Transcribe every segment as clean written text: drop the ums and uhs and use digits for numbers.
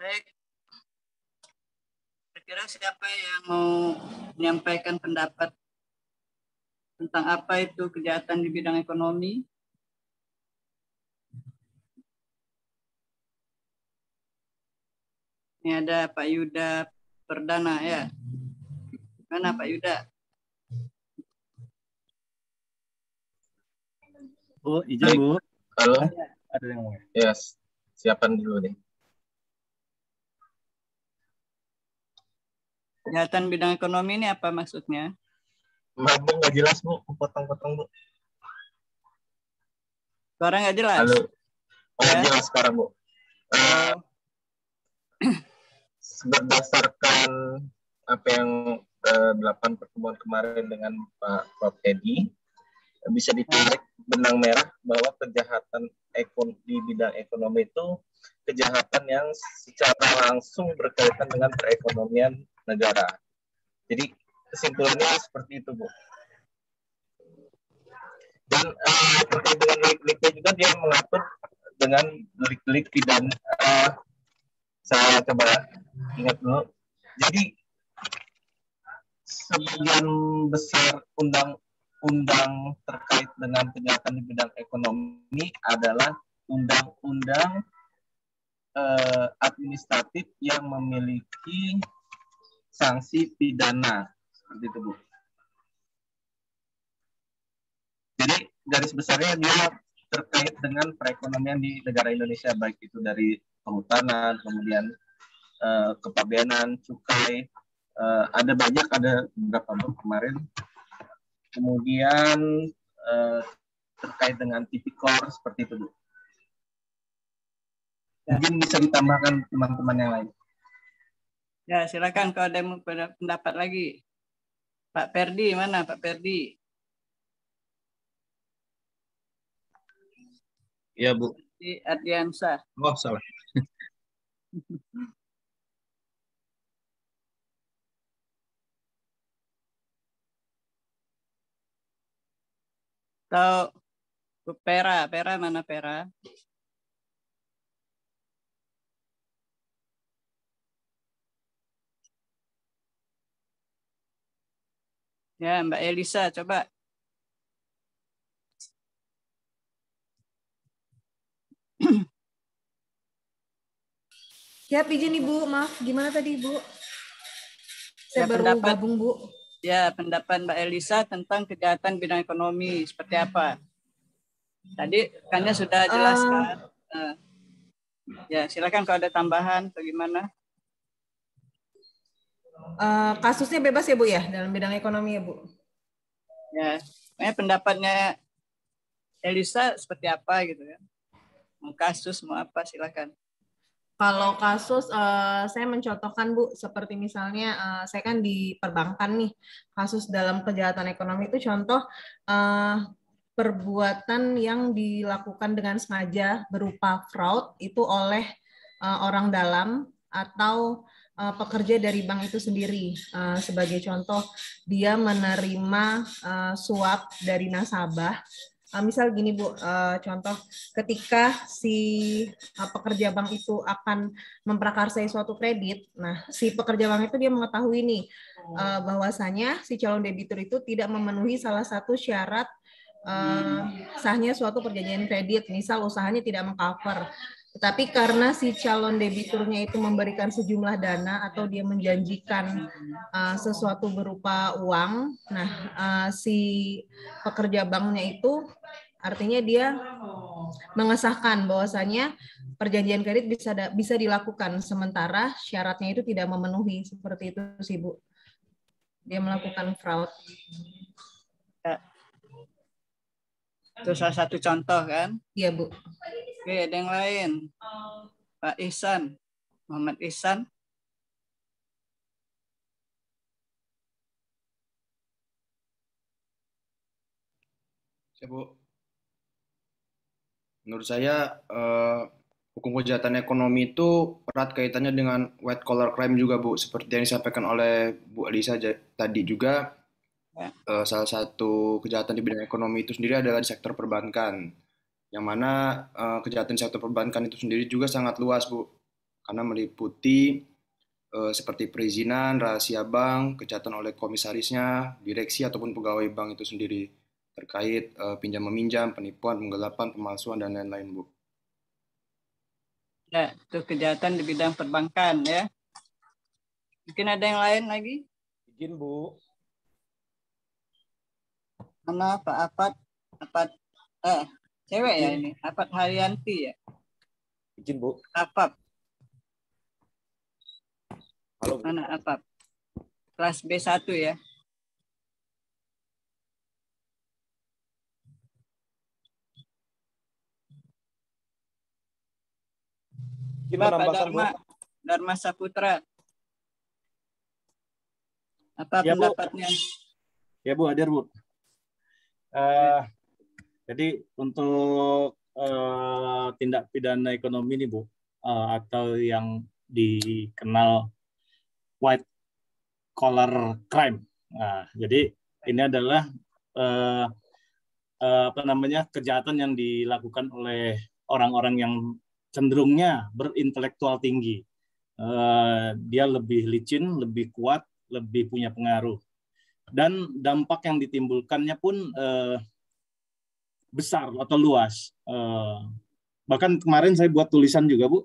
Baik, kira-kira siapa yang mau menyampaikan pendapat tentang apa itu kejahatan di bidang ekonomi? Ini ada Pak Yuda Perdana ya. Mana Pak Yuda? Bu, izin Bu. Halo. Ada yang mau? Yes. Siapkan dulu nih. Kejahatan bidang ekonomi ini apa maksudnya? Maaf Bu, nggak jelas Bu. Potong-potong Bu. Suara nggak jelas? Halo. Oh, Ya? jelas sekarang Bu. Berdasarkan apa yang 8 pertemuan kemarin dengan Pak Prof. Edi, bisa ditarik benang merah bahwa kejahatan di bidang ekonomi itu kejahatan yang secara langsung berkaitan dengan perekonomian negara. Jadi kesimpulannya seperti itu Bu. Dan terkait dengan delik-deliknya juga dia mengatur dengan delik-delik pidana. Saya coba ingat dulu. Jadi sebagian besar undang-undang terkait dengan kejahatan di bidang ekonomi adalah undang-undang administratif yang memiliki sanksi pidana seperti itu Bu. Jadi garis besarnya dia terkait dengan perekonomian di negara Indonesia, baik itu dari kehutanan, kemudian kepabeanan, cukai, ada beberapa Bu kemarin. Kemudian terkait dengan tipikor seperti itu Bu. Mungkin bisa ditambahkan teman-teman yang lain. Ya, silakan kalau ada yang pendapat lagi. Pak Perdi, mana Pak Perdi? Iya Bu. Di Ardiansa. Oh, salah. Atau Bu Pera, mana Pera? Ya, Mbak Elisa, coba. Siap, izin Ibu. Maaf, gimana tadi Ibu? Saya Ya, baru gabung Bu. Ya, pendapat Mbak Elisa tentang kejahatan bidang ekonomi seperti apa? Tadi kannya sudah jelaskan. Ya, silakan kalau ada tambahan bagaimana? Kasusnya bebas ya Bu ya dalam bidang ekonomi ya Bu. Ya, pendapatnya Elisa seperti apa gitu ya? Mau kasus mau apa silakan. Kalau kasus saya mencontohkan Bu, seperti misalnya saya kan di perbankan nih, kasus dalam kejahatan ekonomi itu contoh perbuatan yang dilakukan dengan sengaja berupa fraud itu oleh orang dalam atau pekerja dari bank itu sendiri. Sebagai contoh, dia menerima suap dari nasabah. Misal gini Bu, contoh ketika si pekerja bank itu akan memprakarsai suatu kredit, nah si pekerja bank itu dia mengetahui nih bahwasanya si calon debitur itu tidak memenuhi salah satu syarat sahnya suatu perjanjian kredit, misal usahanya tidak mengcover. Tetapi karena si calon debiturnya itu memberikan sejumlah dana atau dia menjanjikan sesuatu berupa uang, nah si pekerja banknya itu artinya dia mengesahkan bahwasanya perjanjian kredit bisa dilakukan sementara syaratnya itu tidak memenuhi, seperti itu sih Bu. Dia melakukan fraud. Ya. Itu salah satu contoh kan? Iya Bu. Oke, ada yang lain. Pak Ihsan, Muhammad Ihsan. Ya, Bu. Menurut saya hukum kejahatan ekonomi itu erat kaitannya dengan white collar crime juga Bu, seperti yang disampaikan oleh Bu Alisa tadi juga. Salah satu kejahatan di bidang ekonomi itu sendiri adalah di sektor perbankan, yang mana kejahatan di sektor perbankan itu sendiri juga sangat luas Bu, karena meliputi seperti perizinan, rahasia bank, kejahatan oleh komisarisnya, direksi ataupun pegawai bank itu sendiri terkait pinjam meminjam, penipuan, penggelapan, pemalsuan dan lain-lain, Bu. Ya, itu kejahatan di bidang perbankan ya. Mungkin ada yang lain lagi? Izin, Bu. Mana Pak Apat cewek ya ini, Apat Haryanti ya. Izin, Bu. Apap. Halo, Bu. Mana Apap? Kelas B1 ya. Gimana Bapak menambahkan, Bu? Dharma Saputra. Apa Ya, Bu. pendapatnya? Ya Bu, hadir Bu. Jadi untuk tindak pidana ekonomi ini Bu, atau yang dikenal white collar crime. Nah, jadi ini adalah kejahatan yang dilakukan oleh orang-orang yang cenderungnya berintelektual tinggi. Dia lebih licin, lebih kuat, lebih punya pengaruh. Dan dampak yang ditimbulkannya pun besar atau luas. Bahkan kemarin saya buat tulisan juga Bu.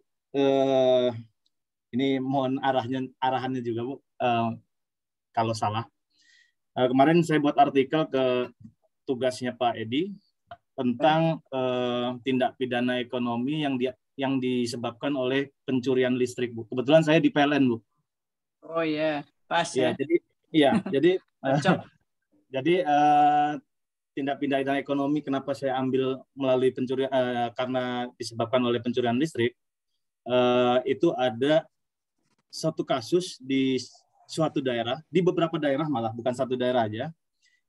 Ini mohon arahannya juga Bu. Kalau salah. Kemarin saya buat artikel ke tugasnya Pak Edi tentang tindak pidana ekonomi yang disebabkan oleh pencurian listrik Bu. Kebetulan saya di PLN Bu. Oh iya, pas ya. Jadi tindak pidana ekonomi kenapa saya ambil melalui pencurian karena disebabkan oleh pencurian listrik, itu ada satu kasus di suatu daerah, di beberapa daerah malah, bukan satu daerah aja,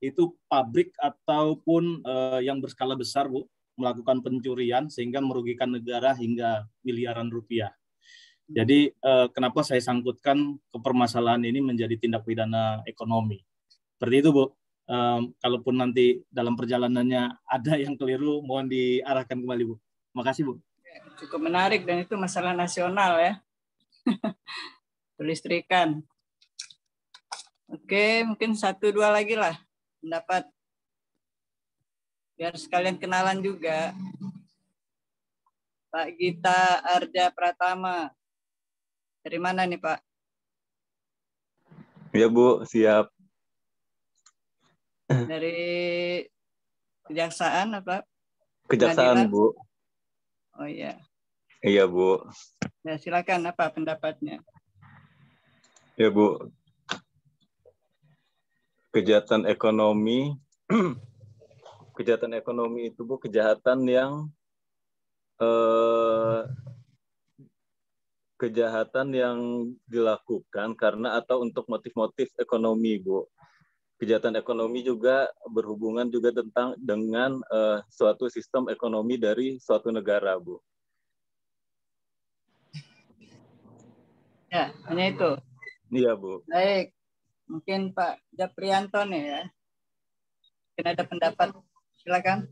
itu pabrik ataupun yang berskala besar Bu, melakukan pencurian sehingga merugikan negara hingga miliaran rupiah. Jadi kenapa saya sangkutkan ke permasalahan ini menjadi tindak pidana ekonomi. Seperti itu Bu. Kalaupun nanti dalam perjalanannya ada yang keliru, mohon diarahkan kembali Bu. Makasih Bu. Cukup menarik dan itu masalah nasional ya. Listrikan. Oke, mungkin 1-2 lagi lah pendapat. Biar sekalian kenalan juga. Pak Gita Arja Pratama. Dari mana nih Pak? Ya Bu, siap. Dari Kejaksaan apa? Kejaksaan Pengadilan? Bu. Oh iya. Iya Bu. Ya, silakan apa pendapatnya? Ya Bu. Kejahatan ekonomi, kejahatan ekonomi itu Bu kejahatan yang dilakukan karena atau untuk motif-motif ekonomi Bu. Kejahatan ekonomi juga berhubungan juga dengan suatu sistem ekonomi dari suatu negara Bu. Ya, hanya itu. Iya Bu. Baik. Mungkin Pak Japrianto nih ya. Mungkin ada pendapat. Silakan.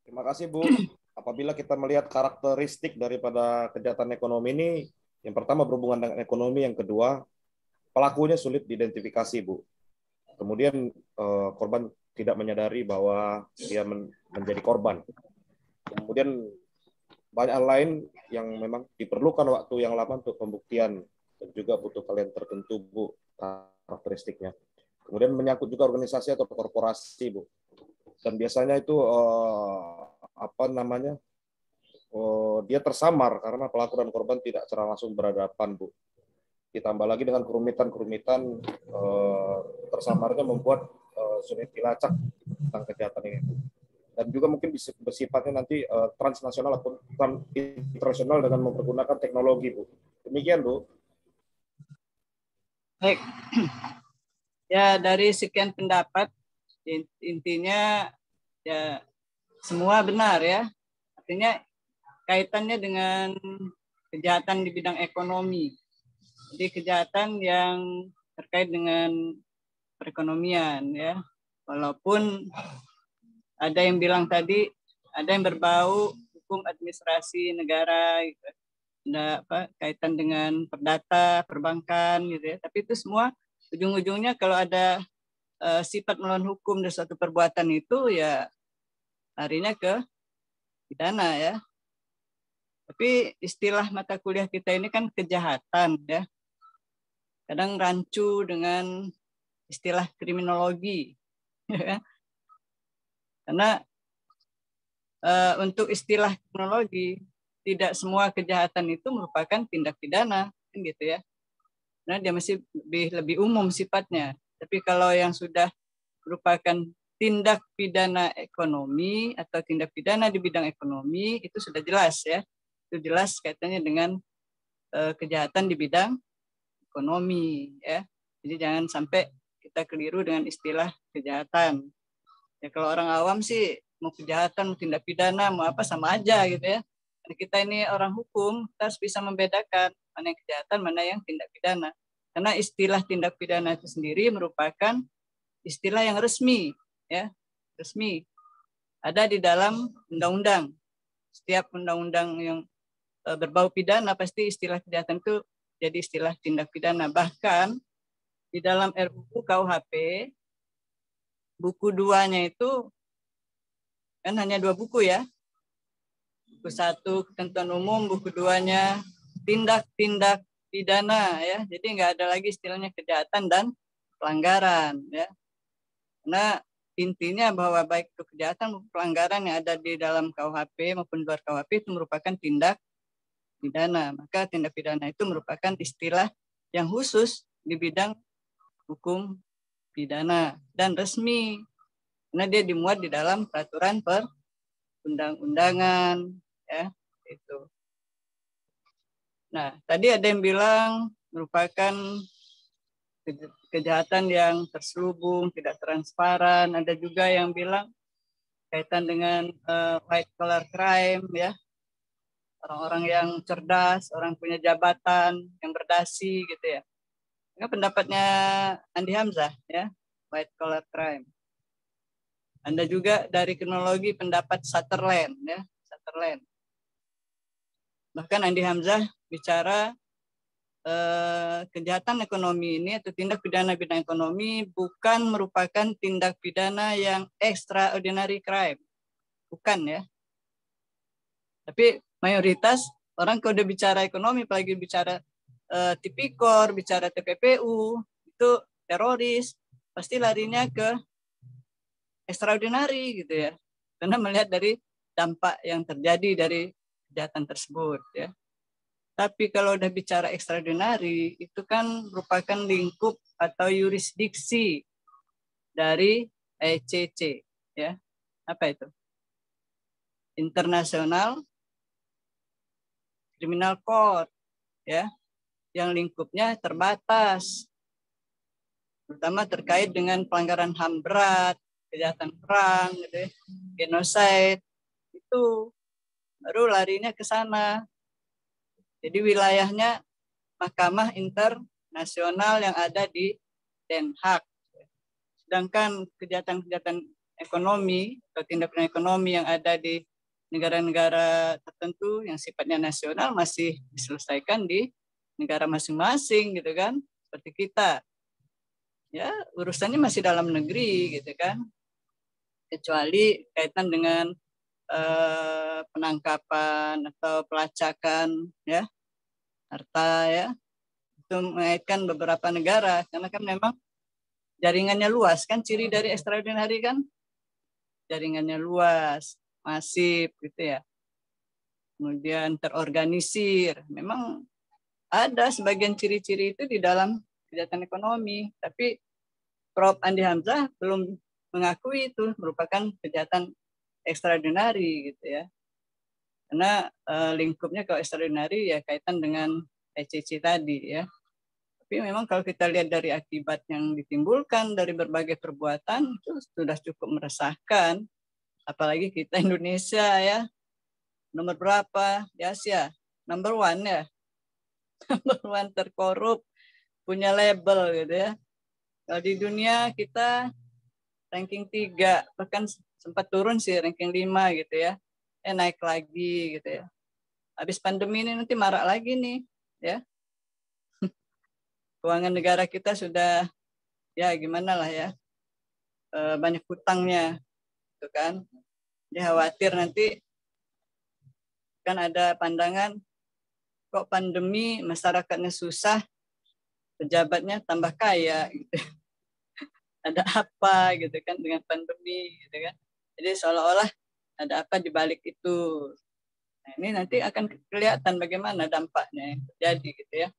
Terima kasih Bu. Apabila kita melihat karakteristik daripada kejahatan ekonomi ini, yang pertama berhubungan dengan ekonomi, yang kedua pelakunya sulit diidentifikasi Bu. Kemudian korban tidak menyadari bahwa dia menjadi korban. Kemudian banyak hal lain yang memang diperlukan waktu yang lama untuk pembuktian dan juga butuh kalian tertentu Bu karakteristiknya. Kemudian menyangkut juga organisasi atau korporasi Bu. Dan biasanya itu dia tersamar karena pelaku dan korban tidak secara langsung berhadapan Bu. Ditambah lagi dengan kerumitan tersamarnya membuat sulit dilacak tentang kejahatan ini. Dan juga mungkin bersifatnya nanti transnasional ataupun internasional dengan mempergunakan teknologi Bu. Demikian Bu. Baik. Ya, dari sekian pendapat intinya ya semua benar ya. Artinya kaitannya dengan kejahatan di bidang ekonomi. Jadi kejahatan yang terkait dengan perekonomian ya. Walaupun ada yang bilang tadi ada yang berbau hukum administrasi negara gitu. ada kaitan dengan perdata, perbankan gitu ya. Tapi itu semua ujung-ujungnya kalau ada sifat melawan hukum dari suatu perbuatan itu ya larinya ke pidana ya. Tapi istilah mata kuliah kita ini kan kejahatan ya. Kadang rancu dengan istilah kriminologi. Ya. Karena untuk istilah kriminologi tidak semua kejahatan itu merupakan tindak pidana, kan gitu ya. Nah, dia masih lebih umum sifatnya. Tapi kalau yang sudah merupakan tindak pidana ekonomi atau tindak pidana di bidang ekonomi itu sudah jelas ya. Itu jelas kaitannya dengan kejahatan di bidang ekonomi ya. Jadi jangan sampai kita keliru dengan istilah kejahatan. Ya kalau orang awam sih mau kejahatan, mau tindak pidana, mau apa sama aja gitu ya. Dan kita ini orang hukum, kita harus bisa membedakan mana yang kejahatan, mana yang tindak pidana. Karena istilah tindak pidana itu sendiri merupakan istilah yang resmi, ya, resmi. Ada di dalam undang-undang. Setiap undang-undang yang berbau pidana pasti istilah kejahatan itu jadi istilah tindak pidana. Bahkan di dalam RUU KUHP buku 2-nya itu kan hanya 2 buku ya. Buku 1 ketentuan umum, buku 2-nya tindak-tindak pidana ya. Jadi nggak ada lagi istilahnya kejahatan dan pelanggaran ya. Karena intinya bahwa baik itu kejahatan maupun pelanggaran yang ada di dalam KUHP maupun luar KUHP itu merupakan tindak pidana. Maka tindak pidana itu merupakan istilah yang khusus di bidang hukum pidana dan resmi. Karena dia dimuat di dalam peraturan perundang-undangan ya itu. Nah, tadi ada yang bilang merupakan kejahatan yang terselubung, tidak transparan. Ada juga yang bilang kaitan dengan white collar crime ya. Orang-orang yang cerdas, orang punya jabatan, yang berdasi gitu ya. Ini pendapatnya Andi Hamzah ya, white collar crime. Ada juga dari kriminologi pendapat Sutherland ya, Sutherland. Bahkan Andi Hamzah bicara kejahatan ekonomi ini atau tindak pidana bidang ekonomi bukan merupakan tindak pidana yang extraordinary crime. Bukan ya. Tapi mayoritas orang kalau udah bicara ekonomi, apalagi bicara tipikor, bicara TPPU, itu teroris, pasti larinya ke extraordinary gitu ya. Karena melihat dari dampak yang terjadi dari kejahatan tersebut ya. Tapi kalau udah bicara extraordinary itu kan merupakan lingkup atau yurisdiksi dari ICC ya. Apa itu? International Criminal Court ya. Yang lingkupnya terbatas. Terutama terkait dengan pelanggaran HAM berat, kejahatan perang, gitu ya, genocide, itu baru larinya ke sana. Jadi wilayahnya Mahkamah Internasional yang ada di Den Haag. Sedangkan kejahatan-kejahatan ekonomi atau tindak pidana ekonomi yang ada di negara-negara tertentu yang sifatnya nasional masih diselesaikan di negara masing-masing gitu kan, seperti kita. Ya, urusannya masih dalam negeri gitu kan. Kecuali kaitan dengan penangkapan atau pelacakan ya harta ya, itu mengaitkan beberapa negara karena kan memang jaringannya luas kan, ciri dari extraordinary kan jaringannya luas, masif gitu ya, kemudian terorganisir. Memang ada sebagian ciri-ciri itu di dalam kejahatan ekonomi, tapi Prof. Andi Hamzah belum mengakui itu merupakan kejahatan extraordinary gitu ya. Karena lingkupnya kalau extraordinary ya kaitan dengan ICC tadi ya. Tapi memang kalau kita lihat dari akibat yang ditimbulkan dari berbagai perbuatan itu sudah cukup meresahkan. Apalagi kita Indonesia ya, nomor berapa di Asia? Number 1 ya. Number 1 terkorup, punya label gitu ya. Kalau di dunia kita ranking 3, bahkan sempat turun sih ranking 5 gitu ya. Naik lagi gitu ya. Habis pandemi ini nanti marak lagi nih, ya. Keuangan negara kita sudah ya gimana lah ya, banyak hutangnya, gitu kan. Dia khawatir nanti kan ada pandangan kok pandemi masyarakatnya susah, pejabatnya tambah kaya, gitu. Ada apa gitu kan dengan pandemi, gitu kan. Jadi seolah-olah ada apa di balik itu. Nah, ini nanti akan kelihatan bagaimana dampaknya yang terjadi gitu ya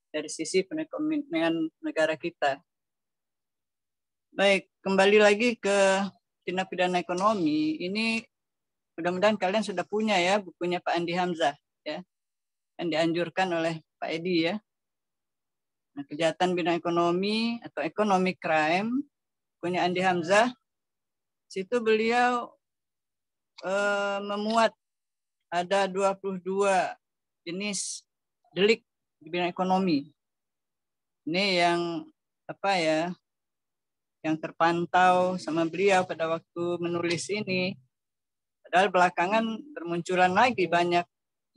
dari sisi perekonomian negara kita. Baik, kembali lagi ke tindak pidana ekonomi. Ini mudah-mudahan kalian sudah punya ya bukunya Pak Andi Hamzah ya, yang dianjurkan oleh Pak Edi ya. Nah, kejahatan bidang ekonomi atau economic crime punya Andi Hamzah. Situ beliau memuat ada 22 jenis delik di bidang ekonomi. Ini yang apa ya? Yang terpantau sama beliau pada waktu menulis ini. Padahal belakangan bermunculan lagi banyak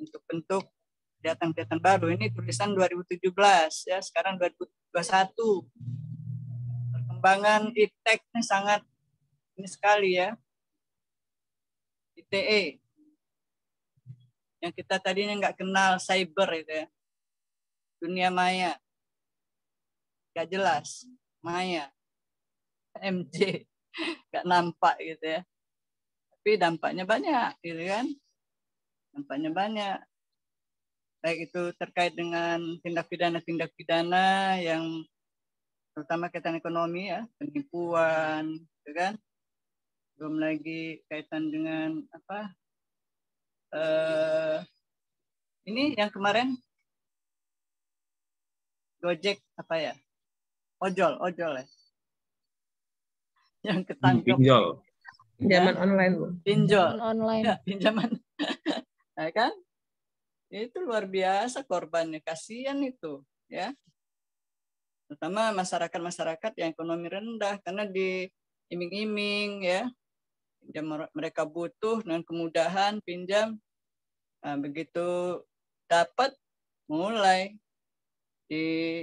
bentuk-bentuk kejahatan-kejahatan baru. Ini tulisan 2017 ya, sekarang 2021. Perkembangan iptek ini sangat ini sekali ya. ITE yang kita tadinya nggak kenal, cyber itu ya. Dunia maya. Nggak jelas. Maya. MJ. Nggak nampak gitu ya. Tapi dampaknya banyak gitu kan. Dampaknya banyak. Baik itu terkait dengan tindak pidana yang terutama kaitan ekonomi ya, penipuan, gitu kan. Belum lagi kaitan dengan apa? Ini yang kemarin Gojek apa ya? Ojol ya. Yang ketangkep. Pinjol. Pinjaman online, Bu. Pinjol. Online. Ya, pinjaman. Nah, kan? Itu luar biasa korbannya, kasihan itu, ya. Terutama masyarakat yang ekonomi rendah karena diiming-iming ya. Mereka butuh dengan kemudahan pinjam. Nah, begitu dapat mulai di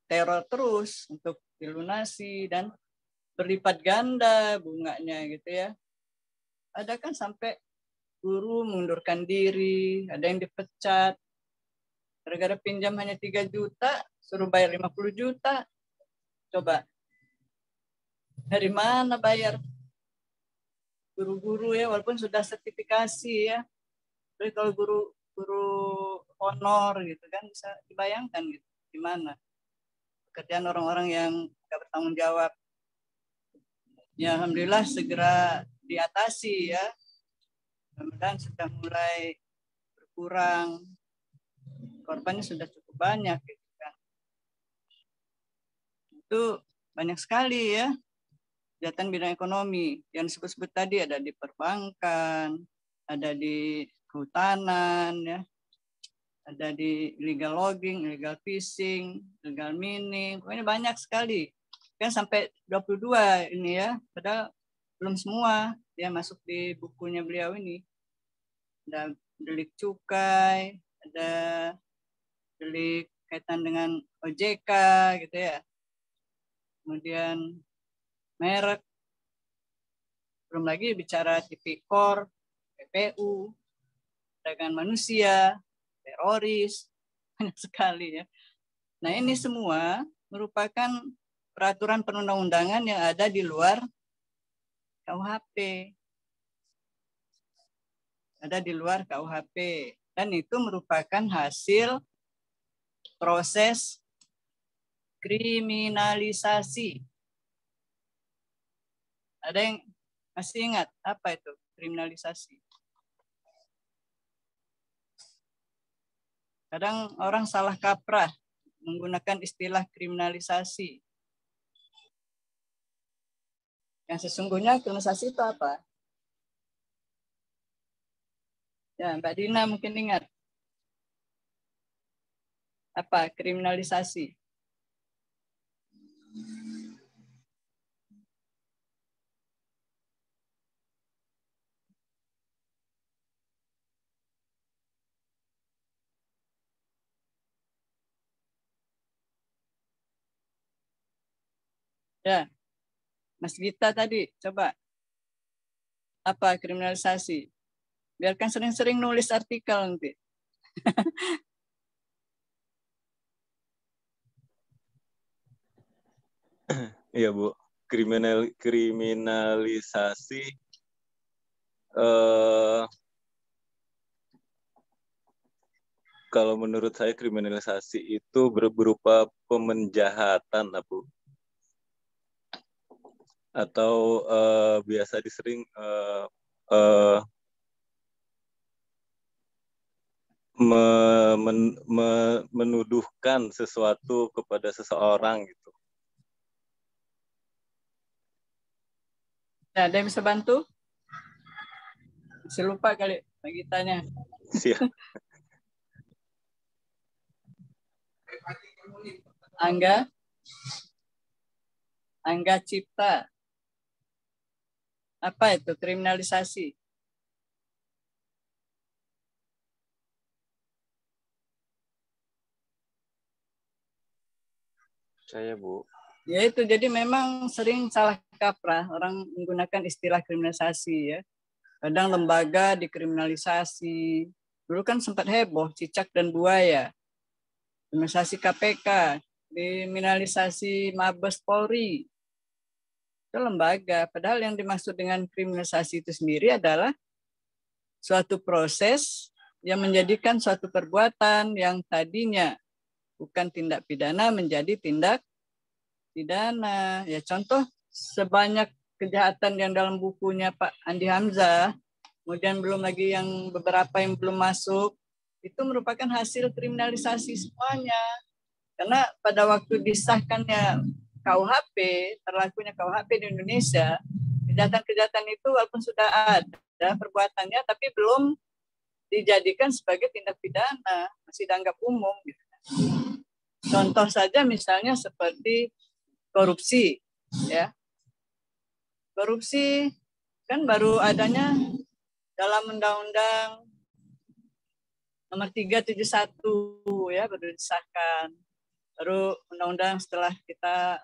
teror terus untuk dilunasi dan berlipat ganda bunganya gitu ya. Ada kan sampai guru mengundurkan diri, ada yang dipecat. Gara-gara pinjam hanya 3 juta, suruh bayar 50 juta. Coba. Dari mana bayar? Guru-guru ya, walaupun sudah sertifikasi ya. Tapi kalau guru honor gitu kan bisa dibayangkan gitu. Gimana? Pekerjaan orang-orang yang tidak bertanggung jawab. Ya, alhamdulillah segera diatasi ya. Mudah-mudahan sudah mulai berkurang, korbannya sudah cukup banyak gitu kan. Itu banyak sekali ya kejahatan bidang ekonomi yang disebut-sebut tadi, ada di perbankan, ada di kehutanan ya, ada di illegal logging, illegal fishing, illegal mining, pokoknya banyak sekali kan sampai 22 ini ya, padahal belum semua ya masuk di bukunya beliau ini. Ada delik cukai, ada delik kaitan dengan OJK gitu ya. Kemudian merek, belum lagi bicara tipikor, PPU, perdagangan manusia, teroris, banyak sekali ya. Nah ini semua merupakan peraturan perundang-undangan yang ada di luar KUHP. Ada di luar KUHP. Dan itu merupakan hasil proses kriminalisasi. Ada yang masih ingat apa itu kriminalisasi? Kadang orang salah kaprah menggunakan istilah kriminalisasi. Yang sesungguhnya kriminalisasi itu apa? Ya, Mbak Dina mungkin ingat. Apa kriminalisasi? Ya, Mas Gita tadi, coba apa kriminalisasi? Biarkan sering-sering nulis artikel nanti. Iya Bu, kriminalisasi kalau menurut saya kriminalisasi itu berupa pemenjahatan, Bu. Atau biasa disering menuduhkan sesuatu kepada seseorang gitu. Nah, ada yang bisa bantu? Masih lupa kali bagi tanya. Siap. Angga Cipta. Apa itu kriminalisasi? Saya Bu. Ya itu, jadi memang sering salah kaprah orang menggunakan istilah kriminalisasi ya. Kadang lembaga dikriminalisasi. Dulu kan sempat heboh cicak dan buaya. Kriminalisasi KPK, kriminalisasi Mabes Polri. Itu lembaga. Padahal yang dimaksud dengan kriminalisasi itu sendiri adalah suatu proses yang menjadikan suatu perbuatan yang tadinya bukan tindak pidana menjadi tindak pidana. Ya contoh sebanyak kejahatan yang dalam bukunya Pak Andi Hamzah, kemudian belum lagi yang beberapa yang belum masuk, itu merupakan hasil kriminalisasi semuanya. Karena pada waktu disahkannya KUHP, terlakunya KUHP di Indonesia, kejahatan-kejahatan itu walaupun sudah ada perbuatannya, tapi belum dijadikan sebagai tindak pidana, masih dianggap umum. Gitu. Contoh saja misalnya seperti korupsi, ya. Korupsi kan baru adanya dalam Undang-Undang Nomor 371 ya, baru disahkan. Baru undang-undang setelah kita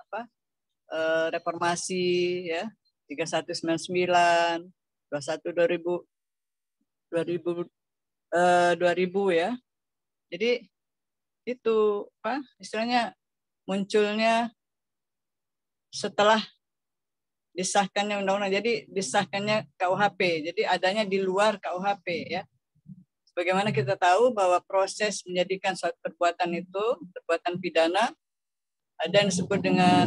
reformasi ya, 3199, 21 2000 ya. Jadi itu istilahnya munculnya setelah disahkannya undang-undang. Jadi disahkannya KUHP. Jadi adanya di luar KUHP ya. Sebagaimana kita tahu bahwa proses menjadikan suatu perbuatan itu perbuatan pidana, ada yang disebut dengan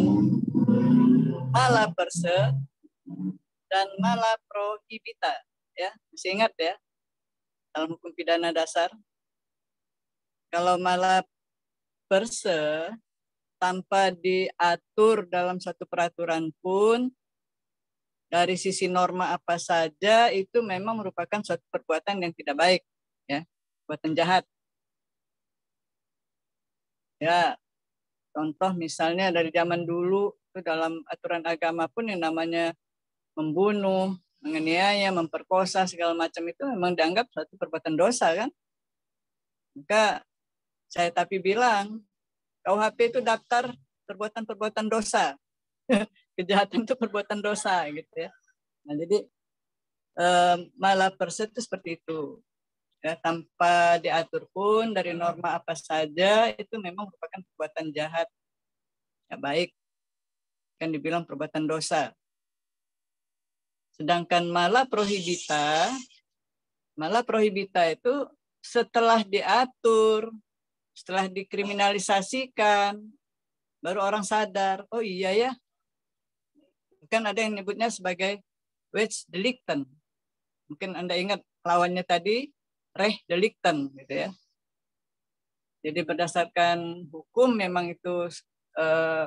mala perse dan mala prohibita, ya masih ingat ya dalam hukum pidana dasar. Kalau mala perse tanpa diatur dalam satu peraturan pun, dari sisi norma apa saja itu memang merupakan suatu perbuatan yang tidak baik, ya, perbuatan jahat. Ya, contoh misalnya dari zaman dulu itu dalam aturan agama pun yang namanya membunuh, menganiaya, memperkosa segala macam itu memang dianggap suatu perbuatan dosa kan. Maka saya tapi bilang KUHP itu daftar perbuatan-perbuatan dosa. Kejahatan itu perbuatan dosa gitu ya. Nah, jadi malah perse itu seperti itu. Ya, tanpa diatur pun dari norma apa saja itu memang merupakan perbuatan jahat. Ya, baik kan dibilang perbuatan dosa. Sedangkan malah prohibita itu setelah diatur, setelah dikriminalisasikan, baru orang sadar, oh iya ya, kan ada yang nyebutnya sebagai wage delicten. Mungkin Anda ingat lawannya tadi, reh delicten, gitu ya. Jadi berdasarkan hukum memang itu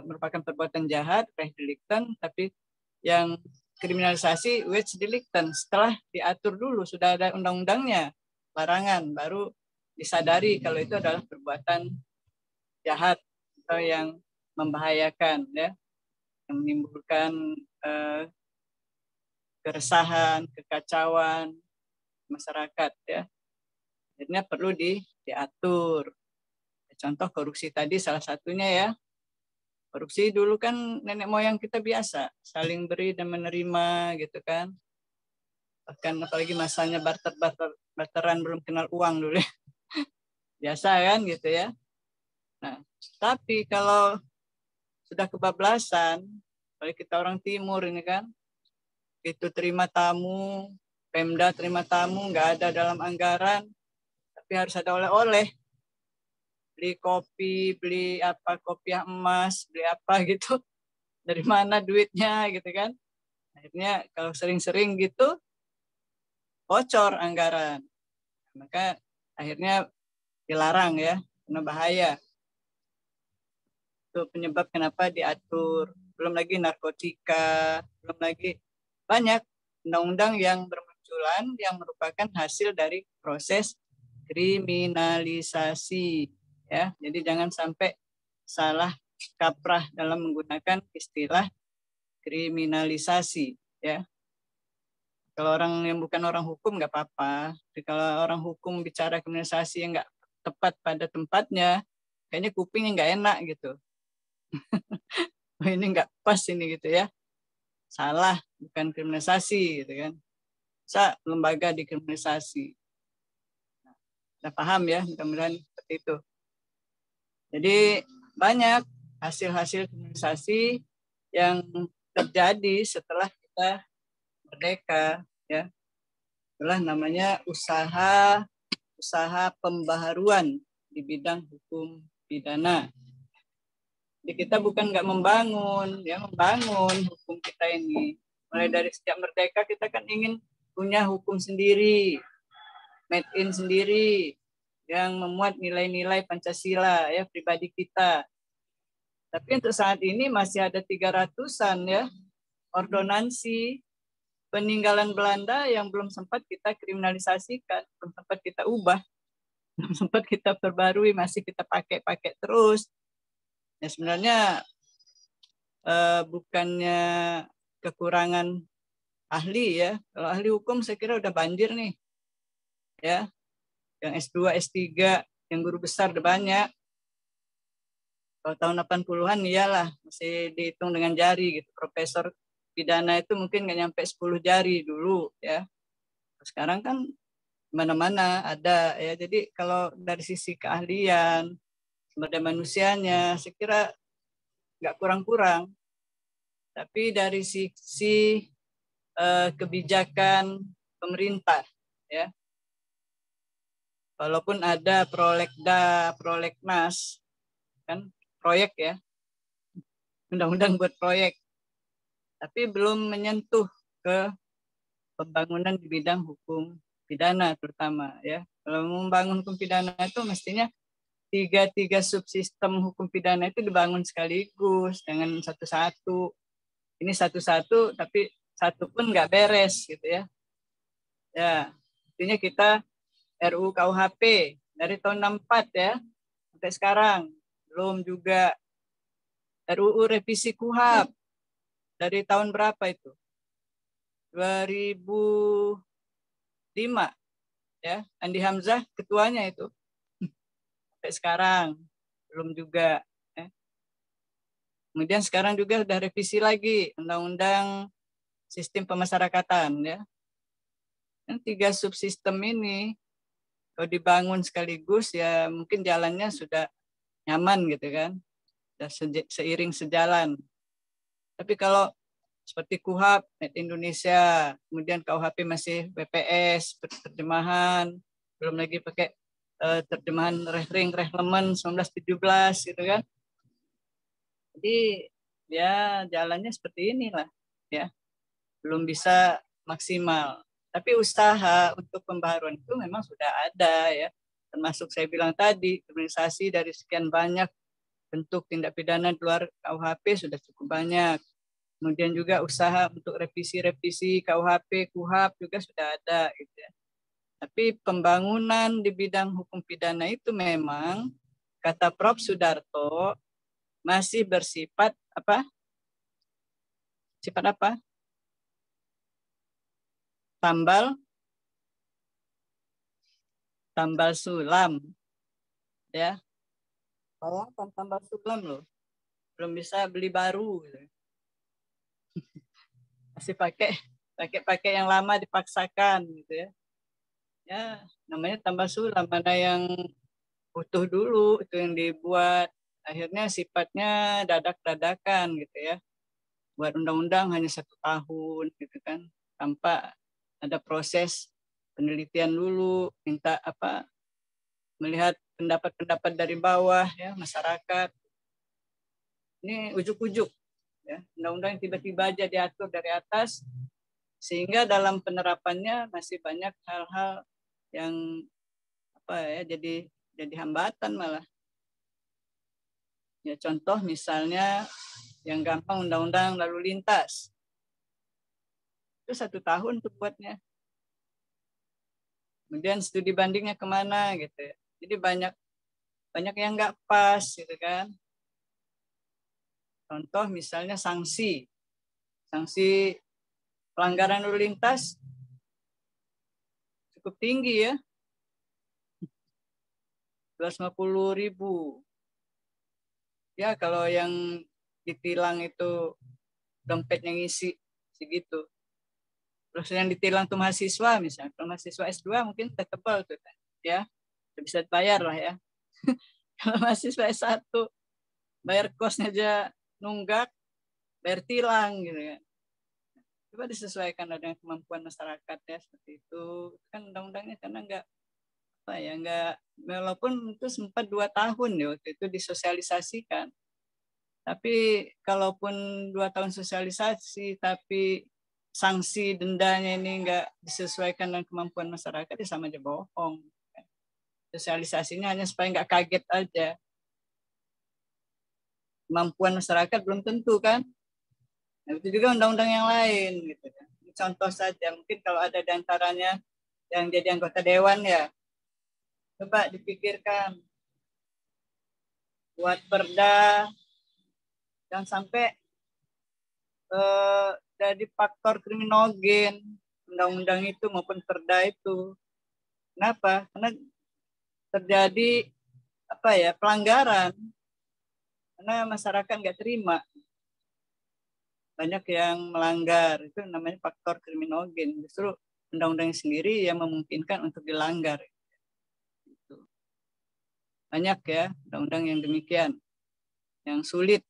merupakan perbuatan jahat, reh delicten, tapi yang kriminalisasi wage delicten setelah diatur dulu, sudah ada undang-undangnya, larangan, baru disadari kalau itu adalah perbuatan jahat atau yang membahayakan, ya, yang menimbulkan keresahan, kekacauan masyarakat, ya. Jadinya perlu diatur. Contoh korupsi tadi salah satunya ya. Korupsi dulu kan nenek moyang kita biasa saling beri dan menerima gitu kan. Bahkan apalagi masanya barteran belum kenal uang dulu. Biasa kan gitu ya. Nah, tapi kalau sudah kebablasan, apalagi kita orang timur ini kan, itu terima tamu, Pemda terima tamu, nggak ada dalam anggaran, tapi harus ada oleh-oleh. Beli kopi, beli apa, kopiah emas, beli apa gitu. Dari mana duitnya gitu kan. Akhirnya kalau sering-sering gitu, bocor anggaran. Maka akhirnya dilarang ya, karena bahaya. Itu penyebab kenapa diatur. Belum lagi narkotika, belum lagi banyak undang-undang yang bermunculan yang merupakan hasil dari proses kriminalisasi. Ya, jadi jangan sampai salah kaprah dalam menggunakan istilah kriminalisasi. Ya, kalau orang yang bukan orang hukum nggak apa-apa. Tapi kalau orang hukum bicara kriminalisasi yang nggak tepat pada tempatnya, kayaknya kupingnya nggak enak gitu. Ini nggak pas ini gitu ya. Salah, bukan kriminalisasi gitu kan. Lembaga dikriminalisasi. Kita paham ya, mudah-mudahan seperti itu. Jadi banyak hasil-hasil kriminalisasi yang terjadi setelah kita merdeka ya. Itulah namanya usaha pembaharuan di bidang hukum pidana. Jadi kita bukan nggak membangun, ya membangun hukum kita ini. Mulai dari sejak merdeka kita kan ingin punya hukum sendiri, made in sendiri, yang memuat nilai-nilai Pancasila ya pribadi kita. Tapi untuk saat ini masih ada 300-an ya ordonansi peninggalan Belanda yang belum sempat kita kriminalisasikan, belum sempat kita ubah, belum sempat kita perbarui, masih kita pakai terus. Ya sebenarnya bukannya kekurangan ahli ya. Kalau ahli hukum saya kira udah banjir nih. Ya. Yang S2, S3, yang guru besar udah banyak. Kalau tahun 80-an iyalah masih dihitung dengan jari gitu. Profesor pidana itu mungkin nggak nyampe 10 jari dulu ya. Sekarang kan mana-mana ada ya. Jadi kalau dari sisi keahlian, sumber daya manusianya, saya kira nggak kurang-kurang. Tapi dari sisi kebijakan pemerintah ya, walaupun ada prolegda, prolegnas kan proyek ya, undang-undang buat proyek, tapi belum menyentuh ke pembangunan di bidang hukum pidana terutama ya. Kalau membangun hukum pidana itu mestinya tiga subsistem hukum pidana itu dibangun sekaligus dengan satu-satu. Ini satu-satu tapi satu pun nggak beres gitu ya. Ya, artinya kita RUU KUHP dari tahun 64 ya sampai sekarang belum juga. RUU revisi KUHP dari tahun berapa itu? 2005 ya. Andi Hamzah ketuanya itu. Sampai sekarang belum juga. Ya. Kemudian sekarang juga sudah revisi lagi Undang-Undang Sistem Pemasyarakatan ya. Yang 3 subsistem ini kalau dibangun sekaligus ya mungkin jalannya sudah nyaman gitu kan. Sudah seiring sejalan. Tapi kalau seperti KUHP, Net Indonesia, kemudian KUHP masih BPS, terjemahan, belum lagi pakai terjemahan Rehlemen 1917 gitu kan. Jadi ya jalannya seperti inilah ya. Belum bisa maksimal. Tapi usaha untuk pembaharuan itu memang sudah ada ya. Termasuk saya bilang tadi, kriminalisasi dari sekian banyak bentuk tindak pidana di luar KUHP sudah cukup banyak. Kemudian juga usaha untuk revisi KUHP, KUHP juga sudah ada gitu ya. Tapi pembangunan di bidang hukum pidana itu memang kata Prof. Sudarto masih bersifat apa? Sifat apa? Tambal sulam. Ya. Bayangkan tambal sulam loh. belum bisa beli baru gitu. Masih pakai yang lama dipaksakan gitu ya. Ya, namanya tambah sulam, mana yang butuh dulu itu yang dibuat. Akhirnya sifatnya dadak-dadakan gitu ya. Buat undang-undang hanya 1 tahun gitu kan, tanpa ada proses penelitian dulu, minta melihat pendapat-pendapat dari bawah ya, masyarakat. Ini ujuk-ujuk ya, undang-undang tiba-tiba aja diatur dari atas, sehingga dalam penerapannya masih banyak hal-hal yang jadi hambatan malah. Ya contoh misalnya yang gampang, undang-undang lalu lintas. Itu 1 tahun tuh buatnya. Kemudian studi bandingnya kemana gitu ya. Jadi banyak yang nggak pas gitu kan. Contoh misalnya sanksi pelanggaran lalu lintas cukup tinggi ya, 250.000. Ya kalau yang ditilang itu dompetnya ngisi segitu. Terus yang ditilang tuh mahasiswa misalnya, kalau mahasiswa S2 mungkin tebal tuh ya, bisa bayar lah ya. Kalau mahasiswa S1 bayar kosnya aja nunggak, bayar tilang gitu kan. Coba disesuaikan dengan kemampuan masyarakat ya, seperti itu. Kan undang-undangnya karena nggak, walaupun itu sempat 2 tahun ya waktu itu disosialisasikan. Tapi kalaupun 2 tahun sosialisasi, tapi sanksi dendanya ini nggak disesuaikan dengan kemampuan masyarakat, ya sama aja bohong. Sosialisasinya hanya supaya nggak kaget aja. Kemampuan masyarakat belum tentu kan. Nah, itu juga undang-undang yang lain gitu kan. Contoh saja, mungkin kalau ada di antaranya yang jadi anggota dewan ya, coba dipikirkan buat perda jangan sampai jadi faktor kriminogen undang-undang itu maupun perda itu. Kenapa? Karena terjadi pelanggaran, karena masyarakat nggak terima, banyak yang melanggar, itu namanya faktor kriminogen. Justru undang-undang sendiri yang memungkinkan untuk dilanggar. Banyak ya undang-undang yang demikian, yang sulit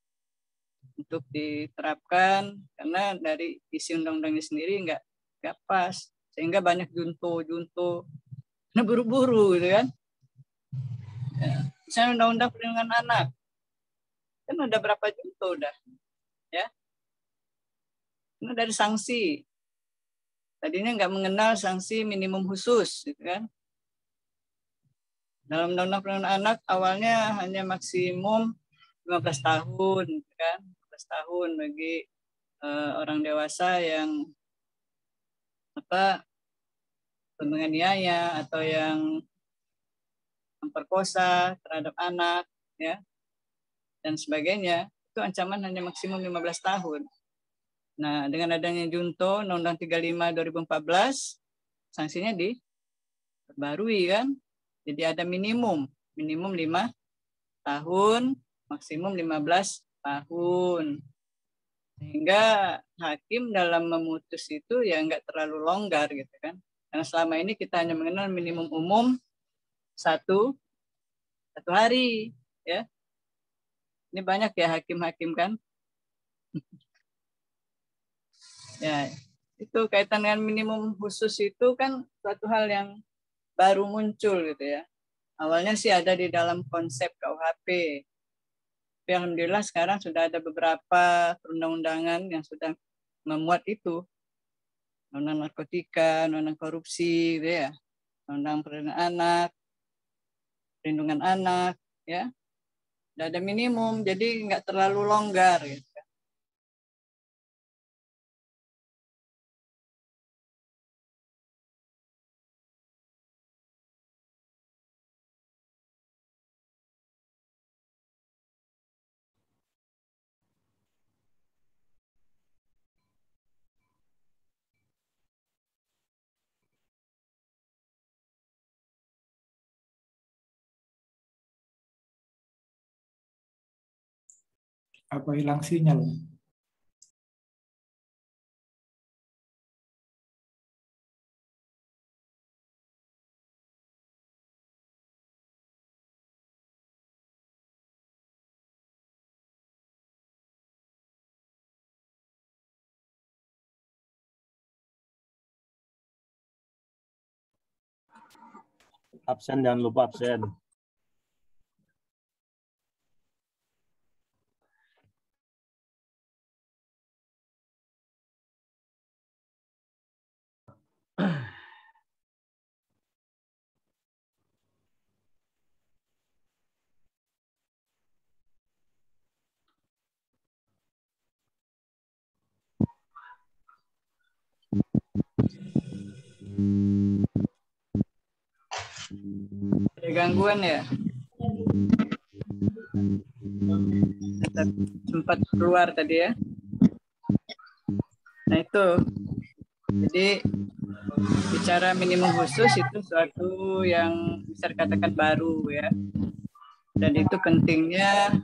untuk diterapkan karena dari isi undang-undangnya sendiri nggak pas, sehingga banyak junto nah buru-buru gitu kan. Ya. Misalnya undang-undang perlindungan anak kan udah berapa junto udah ya, ini dari sanksi tadinya nggak mengenal sanksi minimum khusus gitu kan. Dalam undang-undang perlindungan anak awalnya hanya maksimum 15 tahun gitu kan, 15 tahun bagi orang dewasa yang menganiaya atau yang memperkosa terhadap anak ya dan sebagainya, itu ancaman hanya maksimum 15 tahun. Nah, dengan adanya junto Undang-Undang 35 2014, sanksinya diperbarui kan. Jadi ada minimum 5 tahun, maksimum 15 tahun. Sehingga hakim dalam memutus itu ya nggak terlalu longgar gitu kan. Karena selama ini kita hanya mengenal minimum umum satu hari ya. Ini banyak ya hakim-hakim kan. Ya, itu kaitan dengan minimum khusus itu kan suatu hal yang baru muncul gitu ya. Awalnya sih ada di dalam konsep KUHP. Tapi alhamdulillah sekarang sudah ada beberapa perundang-undangan yang sudah memuat itu. Undang-undang narkotika, undang-undang korupsi gitu ya. Undang-undang perlindungan anak ya. Sudah ada minimum, jadi nggak terlalu longgar gitu. Apa hilang sinyal? Absen, jangan lupa absen. Ada gangguan ya? Sempat keluar tadi ya. Nah itu, jadi bicara minimum khusus itu suatu yang bisa dikatakan baru ya. Dan itu pentingnya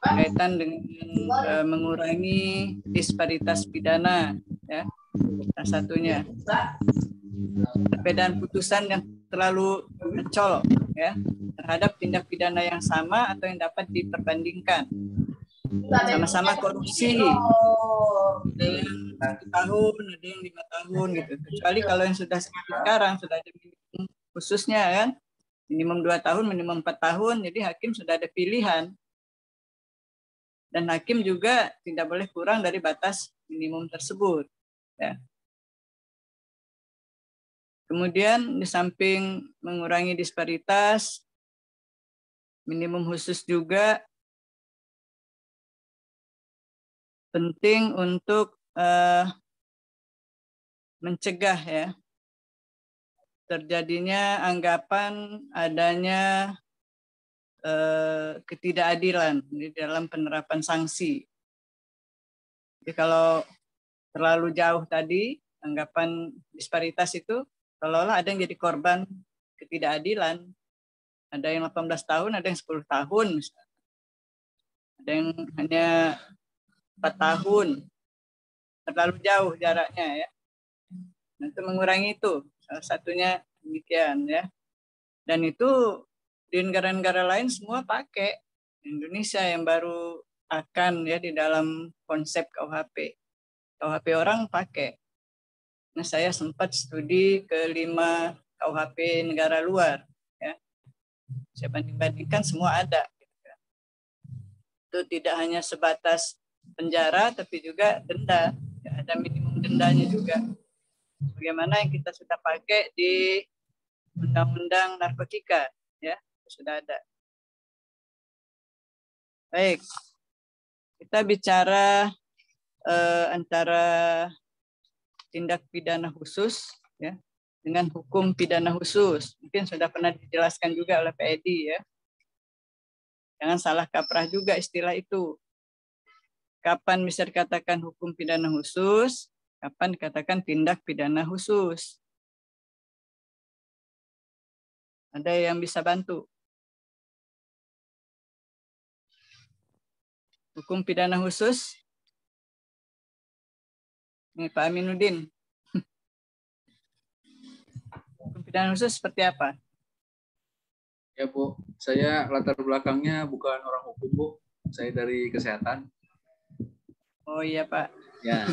kaitan dengan mengurangi disparitas pidana ya. Salah satunya perbedaan putusan yang terlalu mencolok ya terhadap tindak pidana yang sama atau yang dapat diperbandingkan. Sama-sama korupsi, ada yang 1 tahun, ada yang 5 tahun gitu. Kecuali kalau yang sudah sekarang sudah ada minimum khususnya kan, minimum 2 tahun, minimum 4 tahun, jadi hakim sudah ada pilihan. Dan hakim juga tidak boleh kurang dari batas minimum tersebut. Ya. Kemudian di samping mengurangi disparitas, minimum khusus juga penting untuk mencegah ya terjadinya anggapan adanya ketidakadilan di dalam penerapan sanksi. Jadi kalau terlalu jauh tadi anggapan disparitas itu seolah-olah ada yang jadi korban ketidakadilan. Ada yang 18 tahun, ada yang 10 tahun misalnya. Ada yang hanya 4 tahun. Terlalu jauh jaraknya ya. Untuk mengurangi itu, salah satunya demikian ya. Dan itu di negara-negara lain semua pakai. Indonesia yang baru akan ya di dalam konsep KUHP. KUHP orang pakai. Nah, saya sempat studi ke 5 KUHP negara luar ya. Saya banding-bandingkan semua ada. Itu tidak hanya sebatas penjara tapi juga denda. Ya, ada minimum dendanya juga. Bagaimana yang kita sudah pakai di Undang-Undang Narkotika, ya sudah ada. Baik, kita bicara antara tindak pidana khusus, ya, dengan hukum pidana khusus. Mungkin sudah pernah dijelaskan juga oleh Pak Edi, ya. Jangan salah kaprah juga istilah itu. Kapan bisa dikatakan hukum pidana khusus? Kapan dikatakan tindak pidana khusus? Ada yang bisa bantu? Hukum pidana khusus? Ini Pak Aminuddin. Hukum pidana khusus seperti apa? Ya Bu, saya latar belakangnya bukan orang hukum Bu, saya dari kesehatan. Oh iya Pak. Ya.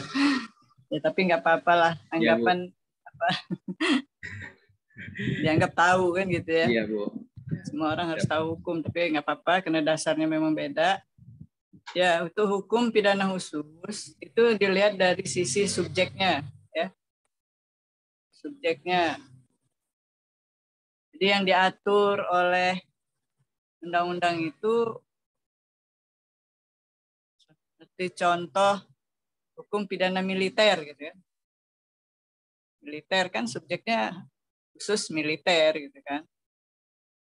Ya tapi nggak apa-apa lah, anggapan ya, apa? Dianggap tahu kan gitu ya. Iya Bu. Semua orang harus tahu hukum, tapi nggak apa-apa karena dasarnya memang beda. Ya, untuk hukum pidana khusus itu dilihat dari sisi subjeknya, ya. Subjeknya. Jadi yang diatur oleh undang-undang itu seperti contoh hukum pidana militer gitu ya. Militer kan subjeknya khusus militer gitu kan.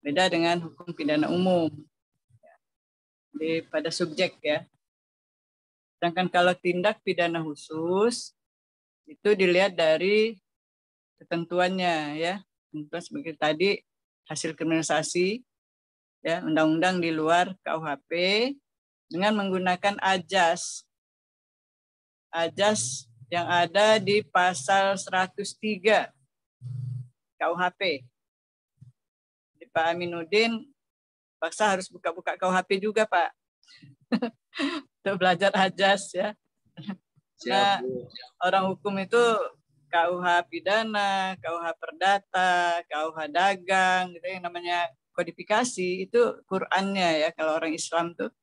Beda dengan hukum pidana umum. Jadi pada subjek ya. Sedangkan kalau tindak pidana khusus itu dilihat dari ketentuannya ya. Ketentuan seperti tadi hasil kriminalisasi ya, undang-undang di luar KUHP dengan menggunakan ajas yang ada di pasal 103 KUHP. Jadi Pak Aminuddin paksa harus buka-buka KUHP juga, Pak. Untuk belajar ajas ya. Nah, orang hukum itu KUH pidana, KUH perdata, KUH dagang, gitu yang namanya kodifikasi itu Qur'annya ya. Kalau orang Islam tuh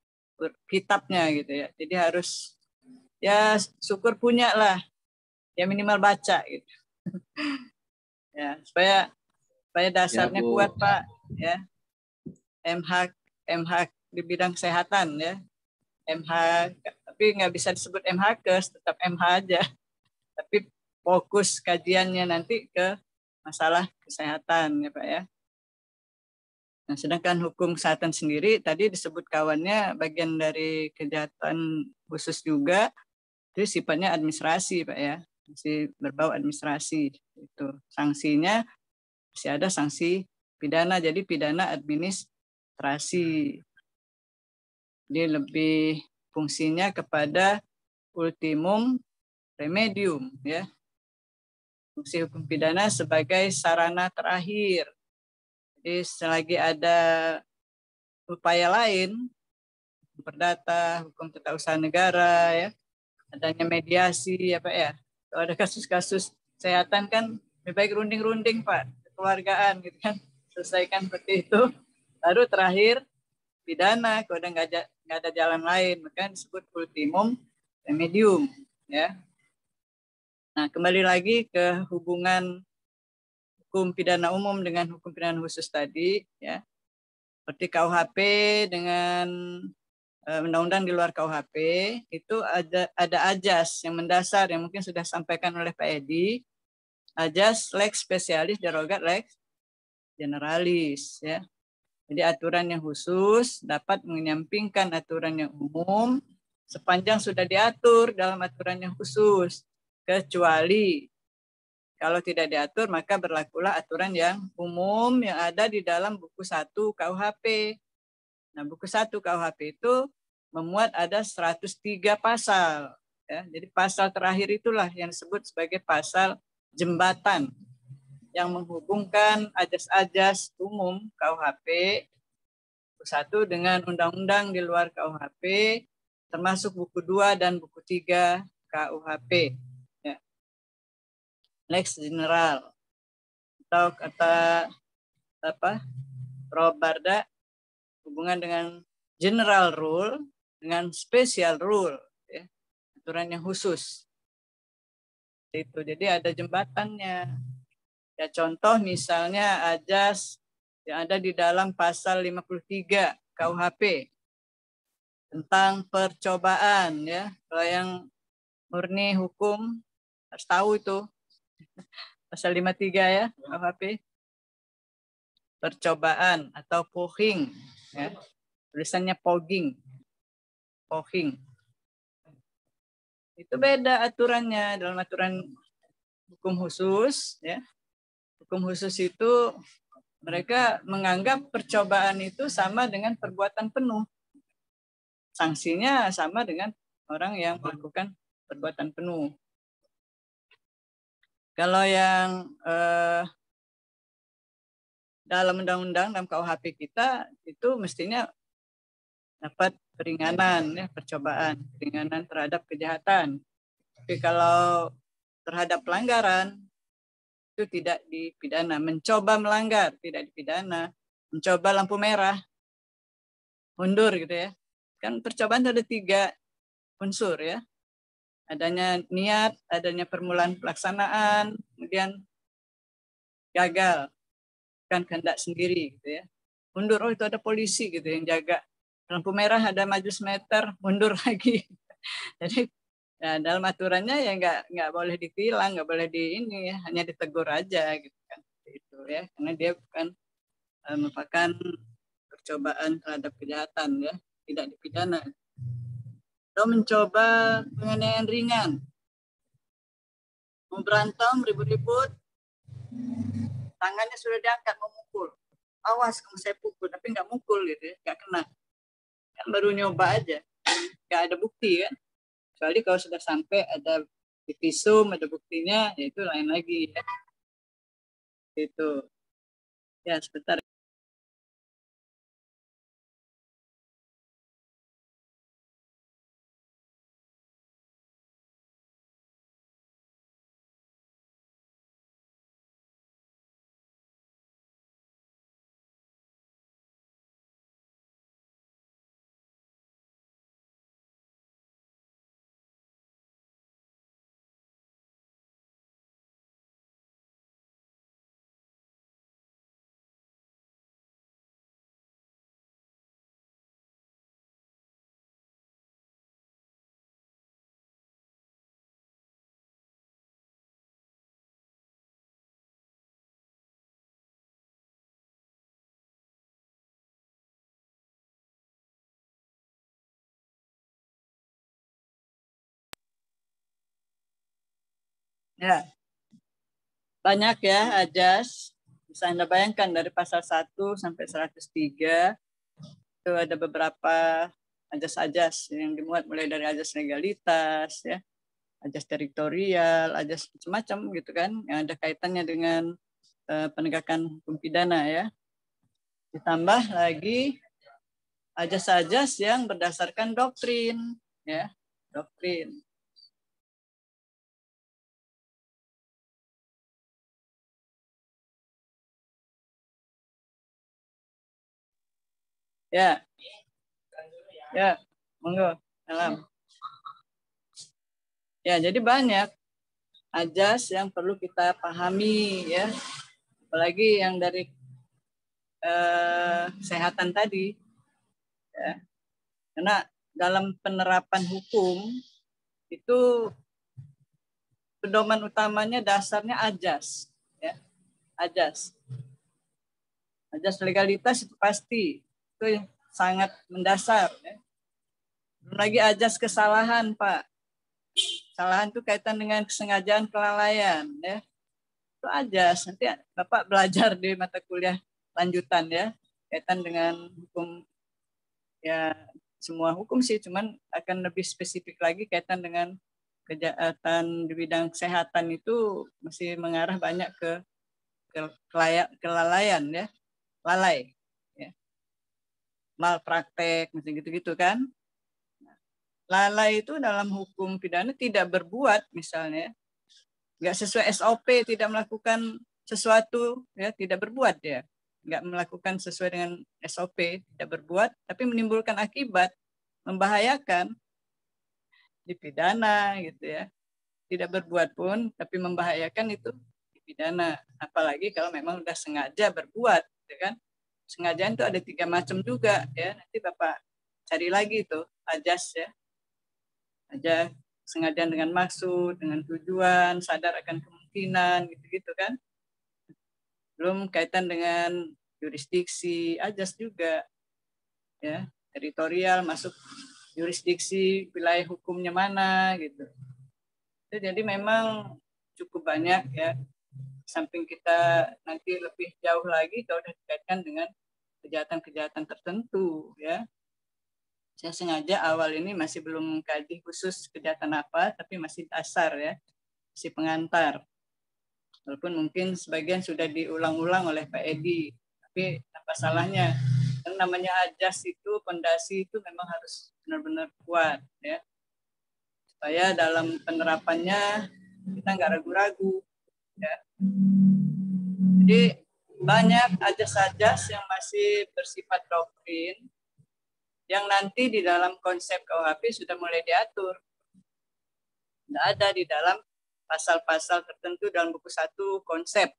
kitabnya gitu ya. Jadi harus ya syukur punya lah, ya minimal baca gitu. Ya supaya dasarnya ya, kuat Pak ya. MH di bidang kesehatan ya. MH tapi nggak bisa disebut MHkes, tetap MH aja. Tapi fokus kajiannya nanti ke masalah kesehatan ya Pak ya. Nah, sedangkan hukum kesehatan sendiri tadi disebut kawannya bagian dari kejahatan khusus juga, itu sifatnya administrasi Pak ya, masih berbau administrasi. Itu sanksinya masih ada sanksi pidana, jadi pidana administrasi. Dia lebih fungsinya kepada ultimum remedium ya. Fungsi hukum pidana sebagai sarana terakhir. Jadi selagi ada upaya lain, hukum perdata, hukum tata usaha negara ya, adanya mediasi ya Pak ya. Kalau ada kasus-kasus kesehatan kan lebih baik runding-runding Pak, kekeluargaan gitu kan. Selesaikan seperti itu. Baru terakhir pidana kalau udah nggak ada jalan lain, maka disebut ultimum remedium ya. Nah, kembali lagi ke hubungan hukum pidana umum dengan hukum pidana khusus tadi ya. Seperti KUHP dengan undang-undang di luar KUHP itu ada ajas yang mendasar yang mungkin sudah disampaikan oleh Pak Edi. Ajas lex specialis derogat lex generalis ya. Jadi aturan yang khusus dapat menyampingkan aturan yang umum sepanjang sudah diatur dalam aturan yang khusus. Kecuali kalau tidak diatur maka berlakulah aturan yang umum yang ada di dalam buku 1 KUHP. Nah, buku 1 KUHP itu memuat ada 103 pasal. Ya. Jadi pasal terakhir itulah yang disebut sebagai pasal jembatan yang menghubungkan ajas-ajas umum KUHP buku 1 dengan undang-undang di luar KUHP, termasuk buku 2 dan buku 3 KUHP. Ya. Lex general atau kata apa? Prof. Barda hubungan dengan general rule dengan special rule ya. Aturan yang khusus. Itu. Jadi ada jembatannya. Ya contoh misalnya ajas yang ada di dalam pasal 53 KUHP tentang percobaan ya. Kalau yang murni hukum harus tahu itu. Pasal 53 ya KUHP. Percobaan atau pogging ya. Tulisannya pogging. Pogging. Itu beda aturannya dalam aturan hukum khusus ya. Hukum khusus itu mereka menganggap percobaan itu sama dengan perbuatan penuh. Sanksinya sama dengan orang yang melakukan perbuatan penuh. Kalau yang dalam undang-undang dalam KUHP kita itu mestinya dapat peringanan ya, percobaan, peringanan terhadap kejahatan. Tapi kalau terhadap pelanggaran itu tidak dipidana. Mencoba melanggar tidak dipidana. Mencoba lampu merah mundur gitu ya. Kan percobaan ada 3 unsur ya. Adanya niat, adanya permulaan pelaksanaan, kemudian gagal kan kehendak sendiri gitu ya. Mundur, oh itu ada polisi gitu yang jaga. Lampu merah ada maju semeter, mundur lagi. Jadi ya, dalam aturannya ya nggak boleh ditilang, nggak boleh ini ya, hanya ditegur aja gitu kan. Itu ya, karena dia bukan merupakan percobaan terhadap kejahatan ya, tidak dipidana. Atau mencoba penganiayaan ringan. Mau berantem ribut-ribut, tangannya sudah diangkat mau mukul. Awas kamu saya pukul, tapi nggak mukul gitu ya, nggak kena. Kan baru nyoba aja. nggak ada bukti kan. Kecuali kalau sudah sampai ada di visum, ada buktinya, ya itu lain lagi ya. Itu. Ya, sebentar. Ya, banyak ya ajas. Bisa Anda bayangkan dari pasal 1 sampai 103 itu ada beberapa ajas-ajas yang dimuat mulai dari ajas legalitas, ya, ajas teritorial, ajas macam-macam gitu kan, yang ada kaitannya dengan penegakan hukum pidana ya. Ditambah lagi ajas-ajas yang berdasarkan doktrin, ya, doktrin. Ya, ya, monggo, salam. Ya, jadi banyak ajas yang perlu kita pahami ya, apalagi yang dari kesehatan tadi, ya. Karena dalam penerapan hukum itu pedoman utamanya dasarnya ajas, ya, ajas. Ajas legalitas itu pasti, itu sangat mendasar. Ya. Belum lagi ajas kesalahan, Pak. Kesalahan itu kaitan dengan kesengajaan kelalaian. Ya. Itu ajas. Nanti Bapak belajar di mata kuliah lanjutan ya, kaitan dengan hukum, ya semua hukum sih, cuman akan lebih spesifik lagi kaitan dengan kejahatan di bidang kesehatan itu masih mengarah banyak ke kelalaian ya, lalai, ya. Malpraktek, macam gitu-gitu kan. Lalai itu dalam hukum pidana tidak berbuat, misalnya, nggak sesuai SOP, tidak melakukan sesuatu, ya, tidak berbuat ya, nggak melakukan sesuai dengan SOP, tidak berbuat, tapi menimbulkan akibat, membahayakan, dipidana gitu ya. Tidak berbuat pun, tapi membahayakan itu dipidana. Apalagi kalau memang udah sengaja berbuat, gitu kan. Sengajaan itu ada 3 macam juga ya. Nanti Bapak cari lagi tuh ajas ya. Ajas sengaja dengan maksud, dengan tujuan, sadar akan kemungkinan, gitu-gitu kan. Belum kaitan dengan jurisdiksi, ajas juga ya. Teritorial masuk jurisdiksi, wilayah hukumnya mana gitu. Jadi memang cukup banyak ya. Samping kita nanti lebih jauh lagi kalau sudah dikaitkan dengan kejahatan-kejahatan tertentu ya. Saya sengaja awal ini masih belum mengkaji khusus kejahatan apa, tapi masih dasar ya, masih pengantar. Walaupun mungkin sebagian sudah diulang-ulang oleh Pak Edi, tapi apa salahnya? Yang namanya ajas itu, fondasi itu memang harus benar-benar kuat ya. Supaya dalam penerapannya kita nggak ragu-ragu ya. Jadi banyak ajas-ajas yang masih bersifat doktrin yang nanti di dalam konsep KUHP sudah mulai diatur. Tidak ada di dalam pasal-pasal tertentu dalam buku 1 konsep.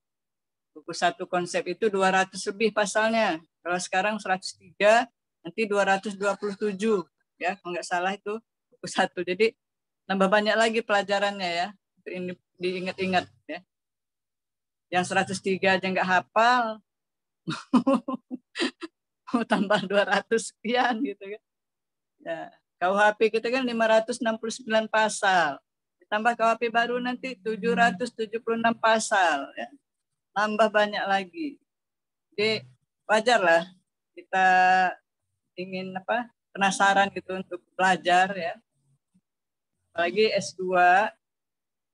Buku 1 konsep itu 200 lebih pasalnya. Kalau sekarang 103, nanti 227 ya, kalau nggak salah itu buku 1. Jadi nambah banyak lagi pelajarannya ya. Ini diingat-ingat ya. Yang 103 aja nggak hafal, mau tambah 200 sekian gitu kan. Ya, KUHP kita kan 569 pasal. Ditambah KUHP baru nanti 776 pasal ya. Nambah banyak lagi. Jadi wajarlah kita ingin penasaran gitu untuk belajar ya. Apalagi S2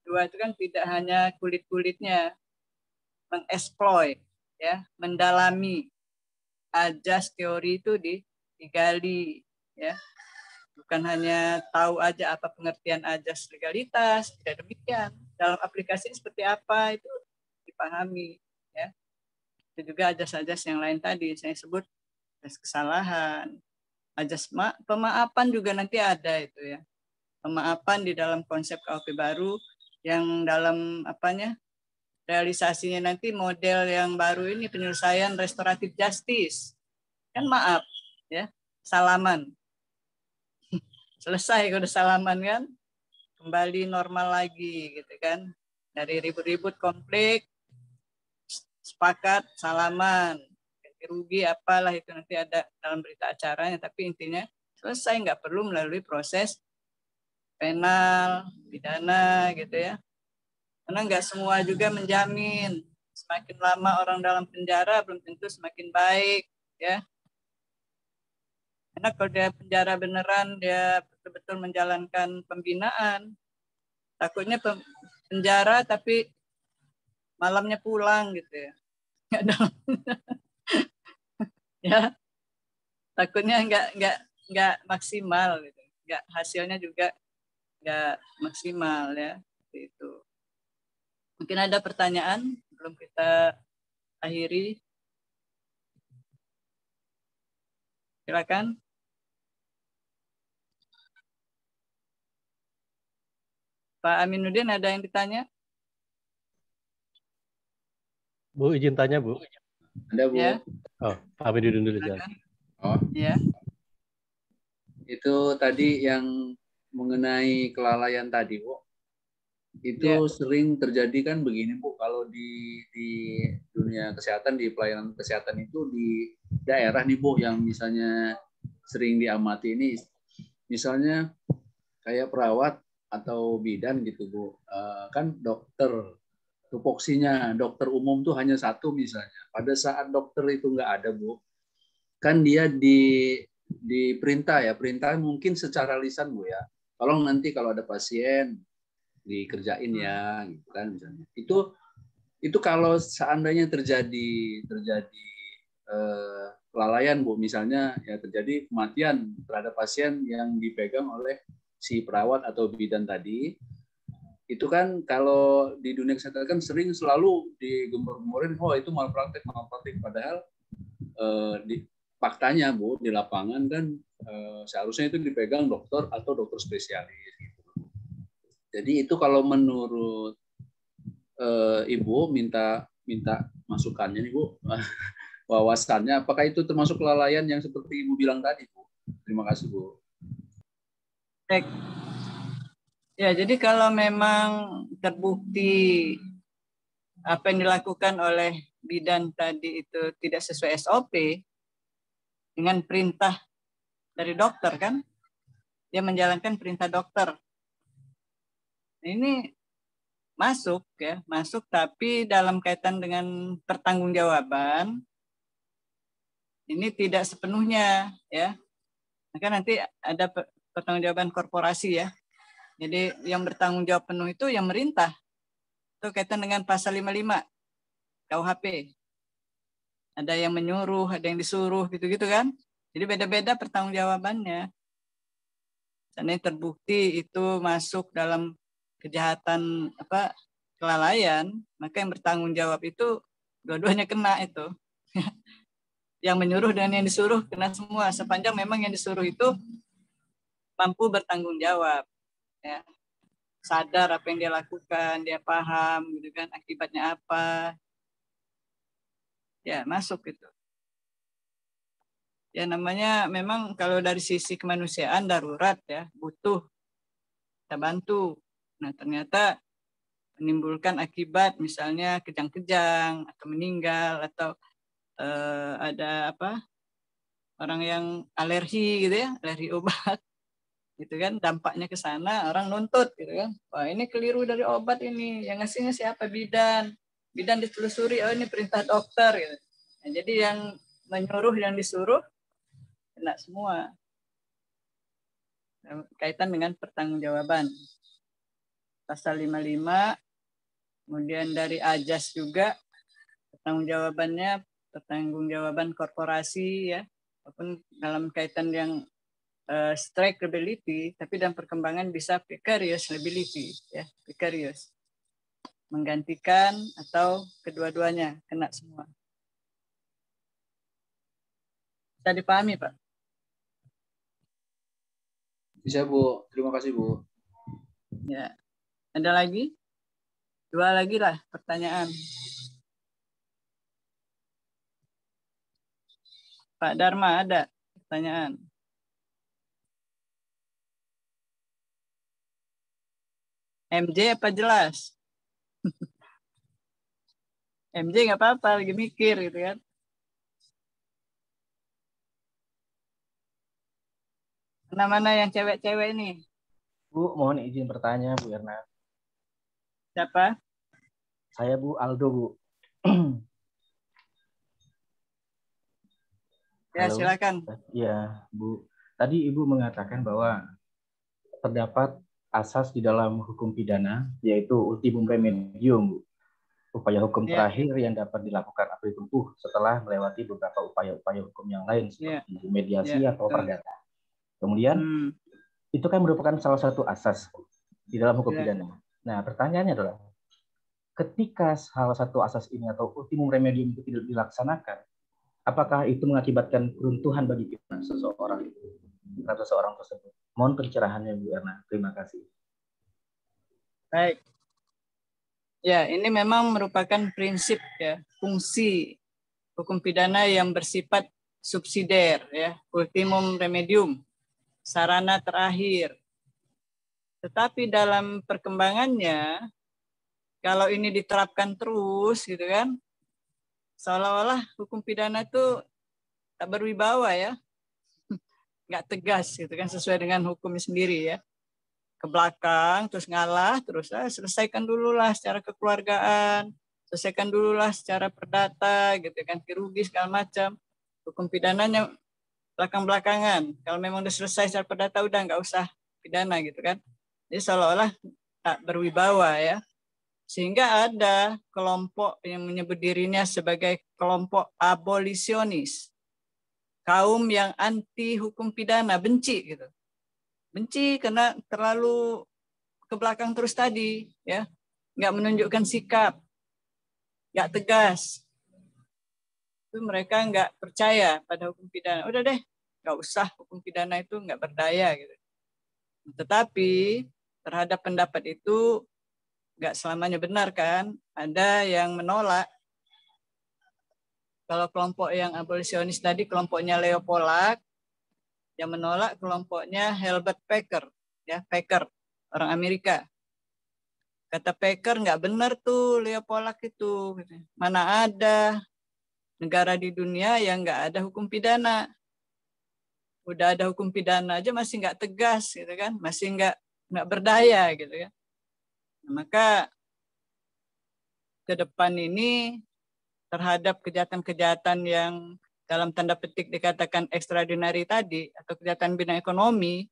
itu kan tidak hanya kulit-kulitnya, mengeksploit ya, mendalami ajas teori itu digali ya. Bukan hanya tahu aja apa pengertian ajas legalitas, tidak demikian. Dalam aplikasi seperti apa itu dipahami ya. Itu juga ajas-ajas yang lain tadi saya sebut, ajas kesalahan, ajas pemaafan juga nanti ada itu ya. Pemaafan di dalam konsep KUHP baru yang dalam realisasinya nanti model yang baru ini penyelesaian restoratif justice. Kan maaf ya, salaman. Selesai kalau udah salaman kan, kembali normal lagi gitu kan. Dari ribut-ribut konflik, sepakat salaman. Ganti rugi apalah itu nanti ada dalam berita acaranya, tapi intinya selesai, nggak perlu melalui proses penal, pidana gitu ya. Karena nggak semua juga menjamin. Semakin lama orang dalam penjara belum tentu semakin baik ya. Karena kalau dia penjara beneran, dia betul-betul menjalankan pembinaan, takutnya penjara tapi malamnya pulang gitu ya. Ya, takutnya nggak maksimal gitu. Nggak, hasilnya juga nggak maksimal ya. Itu. Mungkin ada pertanyaan belum kita akhiri. Silakan. Pak Aminuddin, ada yang ditanya? Bu, izin tanya, Bu. Ada, Bu. Ya. Oh, Pak Aminuddin dulu. Oh, ya. Itu tadi yang mengenai kelalaian tadi, Bu. Itu sering terjadi kan begini, Bu, kalau di dunia kesehatan, di pelayanan kesehatan itu di daerah nih, Bu, yang misalnya sering diamati ini, misalnya kayak perawat atau bidan gitu, Bu, kan dokter, tupoksinya dokter umum tuh hanya satu misalnya. Pada saat dokter itu nggak ada, Bu, kan dia diperintah ya, perintah mungkin secara lisan, Bu ya. Tolong nanti kalau ada pasien dikerjain ya, gitu kan misalnya. Itu kalau seandainya terjadi kelalaian, Bu, misalnya ya terjadi kematian terhadap pasien yang dipegang oleh si perawat atau bidan tadi, itu kan kalau di dunia kesehatan kan sering selalu digembor-gemborin, oh itu malpraktek, padahal faktanya, Bu, di lapangan kan seharusnya itu dipegang dokter atau dokter spesialis gitu. Jadi itu kalau menurut Ibu minta masukannya nih, Bu, wawasannya, apakah itu termasuk kelalaian yang seperti Ibu bilang tadi, Bu? Terima kasih, Bu. Baik. Ya, jadi kalau memang terbukti apa yang dilakukan oleh bidan tadi itu tidak sesuai SOP dengan perintah dari dokter kan, dia menjalankan perintah dokter. Ini masuk tapi dalam kaitan dengan pertanggungjawaban ini tidak sepenuhnya ya. Maka nanti ada pertanggungjawaban korporasi ya. Jadi yang bertanggung jawab penuh itu yang merintah. Itu kaitan dengan pasal 55 KUHP. Ada yang menyuruh, ada yang disuruh gitu-gitu kan. Jadi beda-beda pertanggungjawabannya. Seandainya terbukti itu masuk dalam kejahatan kelalaian, maka yang bertanggung jawab itu dua-duanya kena itu. Yang menyuruh dan yang disuruh kena semua, sepanjang memang yang disuruh itu mampu bertanggung jawab, ya, sadar apa yang dia lakukan, dia paham, gitu kan, akibatnya apa, ya masuk itu. Ya namanya memang kalau dari sisi kemanusiaan darurat ya, butuh kita bantu. Nah ternyata menimbulkan akibat misalnya kejang-kejang atau meninggal atau ada orang yang alergi gitu ya, alergi obat gitu kan, dampaknya ke sana, orang nuntut gitu kan, wah ini keliru dari obat ini, yang ngasihnya siapa? Bidan ditelusuri, oh ini perintah dokter gitu. Nah, jadi yang menyuruh yang disuruh kena semua. kaitan dengan pertanggungjawaban. Pasal 55, kemudian dari AJAS juga pertanggungjawaban korporasi ya, maupun dalam kaitan yang strike liability, tapi dalam perkembangan bisa vicarious liability ya, vicarious. Menggantikan atau kedua-duanya kena semua. Bisa dipahami, Pak? Bisa, Bu. Terima kasih, Bu. Ya. Ada lagi? 2 lagi lah pertanyaan. Pak Dharma ada pertanyaan. MJ apa jelas? MJ nggak apa-apa, lagi mikir gitu kan. Mana-mana yang cewek-cewek ini? Bu, mohon izin bertanya, Bu Erna. Siapa? Saya Bu Aldo, Bu. Ya, halo. Silakan. Ya, Bu. Tadi Ibu mengatakan bahwa terdapat asas di dalam hukum pidana, yaitu ultimum remedium, Bu. Upaya hukum terakhir yang dapat dilakukan atau ditempuh setelah melewati beberapa upaya-upaya hukum yang lain seperti mediasi atau perdata. Kemudian itu kan merupakan salah satu asas di dalam hukum pidana. Nah, pertanyaannya adalah ketika salah satu asas ini atau ultimum remedium itu tidak dilaksanakan, apakah itu mengakibatkan keruntuhan bagi seseorang atau seseorang tersebut? Mohon pencerahannya, Bu Erna. Terima kasih. Baik. Ya, ini memang merupakan prinsip ya, fungsi hukum pidana yang bersifat subsidiar ya, ultimum remedium, sarana terakhir. Tetapi dalam perkembangannya, kalau ini diterapkan terus gitu kan, seolah-olah hukum pidana itu tak berwibawa ya, nggak tegas gitu kan, sesuai dengan hukum sendiri ya. Ke belakang, terus ngalah, terus selesaikan dulu lah secara kekeluargaan, selesaikan dulu lah secara perdata, gitu kan, rugi segala macam. Hukum pidananya belakang-belakangan. Kalau memang udah selesai secara perdata, udah nggak usah pidana gitu kan. Jadi seolah-olah tak berwibawa ya. Sehingga ada kelompok yang menyebut dirinya sebagai kelompok abolisionis. Kaum yang anti hukum pidana, benci gitu. Benci karena terlalu ke belakang terus tadi, ya, nggak menunjukkan sikap, nggak tegas. Itu mereka nggak percaya pada hukum pidana. Udah deh, nggak usah hukum pidana itu nggak berdaya gitu. Tetapi terhadap pendapat itu nggak selamanya benar kan? Ada yang menolak. Kalau kelompok yang abolisionis tadi kelompoknya Leo Polak, yang menolak kelompoknya Herbert Packer, ya Packer, orang Amerika. Kata Packer nggak benar tuh Leo Polak itu, mana ada negara di dunia yang nggak ada hukum pidana. Udah ada hukum pidana aja masih nggak tegas gitu kan, masih nggak berdaya gitu kan. Nah, maka ke depan ini terhadap kejahatan-kejahatan yang dalam tanda petik dikatakan extraordinary tadi, atau kejahatan bidang ekonomi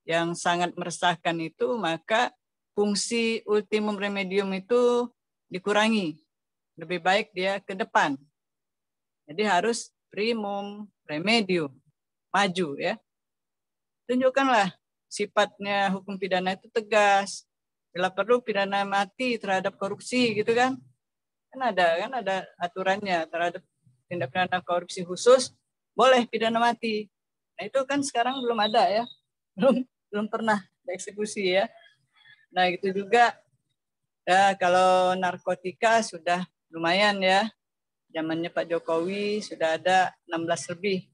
yang sangat meresahkan itu, maka fungsi ultimum remedium itu dikurangi. Lebih baik dia ke depan. Jadi harus primum remedium, maju ya. Tunjukkanlah sifatnya hukum pidana itu tegas. Bila perlu pidana mati terhadap korupsi gitu kan. Kan ada aturannya terhadap tindak pidana korupsi khusus boleh pidana mati. Nah, itu kan sekarang belum ada ya. Belum pernah dieksekusi ya. Nah, itu juga ya, kalau narkotika sudah lumayan ya. Zamannya Pak Jokowi sudah ada 16 lebih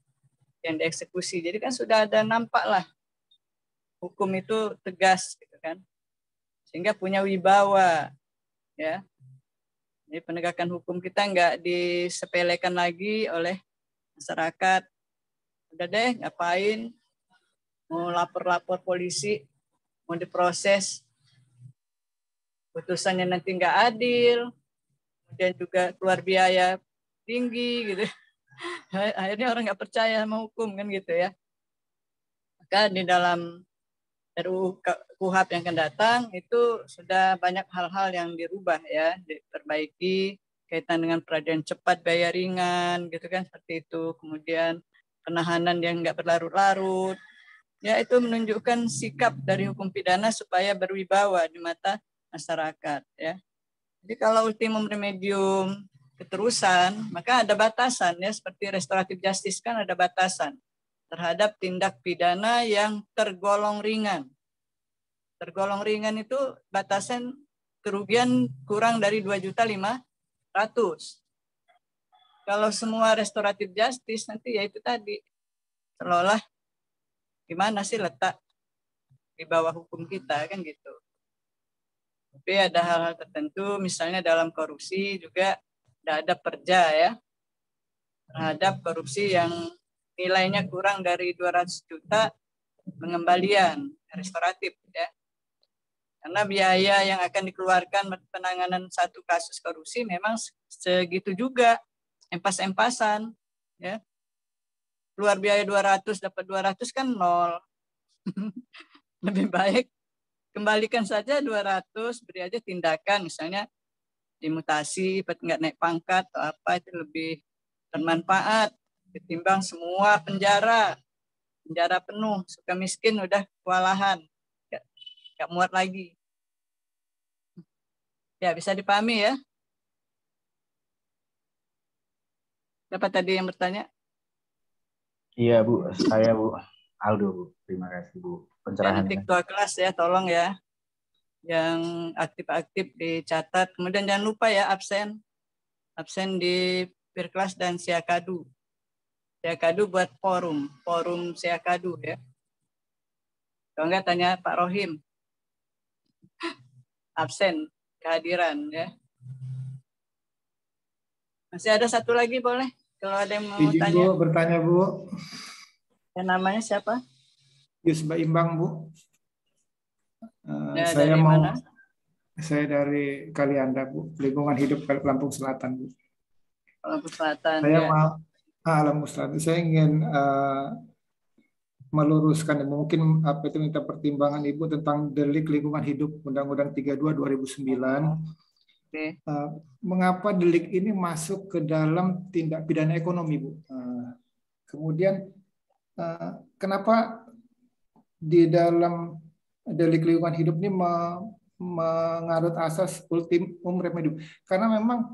yang dieksekusi. Jadi kan sudah ada nampak lah hukum itu tegas gitu kan. Sehingga punya wibawa ya. Jadi penegakan hukum kita nggak disepelekan lagi oleh masyarakat. Udah deh, ngapain? Mau lapor-lapor polisi, mau diproses, putusannya nanti nggak adil, kemudian juga keluar biaya tinggi gitu. Akhirnya orang nggak percaya sama hukum kan gitu ya. Maka di dalam RUU KUHP yang akan datang itu sudah banyak hal-hal yang dirubah ya, diperbaiki kaitan dengan peradilan cepat bayar ringan gitu kan, seperti itu. Kemudian penahanan yang nggak berlarut-larut. Ya, itu menunjukkan sikap dari hukum pidana supaya berwibawa di mata masyarakat ya. Jadi kalau ultimum remedium keterusan, maka ada batasan ya, seperti restoratif justice kan ada batasan terhadap tindak pidana yang tergolong ringan. Tergolong ringan itu batasan kerugian kurang dari 2.500.000. Kalau semua restoratif justice nanti ya itu tadi, seolah gimana sih letak di bawah hukum kita kan gitu. Tapi ada hal-hal tertentu, misalnya dalam korupsi juga tidak ada perja ya, terhadap korupsi yang nilainya kurang dari 200 juta pengembalian restoratif ya. Karena biaya yang akan dikeluarkan penanganan satu kasus korupsi memang segitu juga, empas-empasan ya. Keluar biaya 200 dapat 200 kan nol. Lebih baik kembalikan saja 200, beri aja tindakan misalnya dimutasi, nggak naik pangkat atau apa, itu lebih bermanfaat ketimbang semua penjara penuh, suka miskin udah kewalahan, nggak muat lagi. Ya, bisa dipahami ya. Dapat tadi yang bertanya? Iya Bu, saya Bu Aldo Bu. Terima kasih Bu pencerahannya. Nanti ketua kelas ya, tolong ya. Yang aktif-aktif dicatat. Kemudian jangan lupa ya absen di Pirklas dan Siakadu. Siakadu buat forum Siakadu ya. Kalau enggak tanya Pak Rohim. Absen kehadiran ya. Masih ada satu lagi boleh? Kalau ada yang mau izin tanya. Bu, bertanya Bu. Yang namanya siapa? Yusba Imbang Bu. Ya, Saya dari mau mana? Saya dari Kalianda Bu, lingkungan hidup Lampung Selatan Bu. Lampung Selatan. Saya Ya. mau Lampung Selatan. Saya ingin meluruskan mungkin apa itu minta pertimbangan Ibu tentang delik lingkungan hidup Undang-Undang 32 2009. Okay. Mengapa delik ini masuk ke dalam tindak pidana ekonomi Bu? Kemudian kenapa di dalam delik lingkungan hidup ini mengarut asas ultimum remedium? Karena memang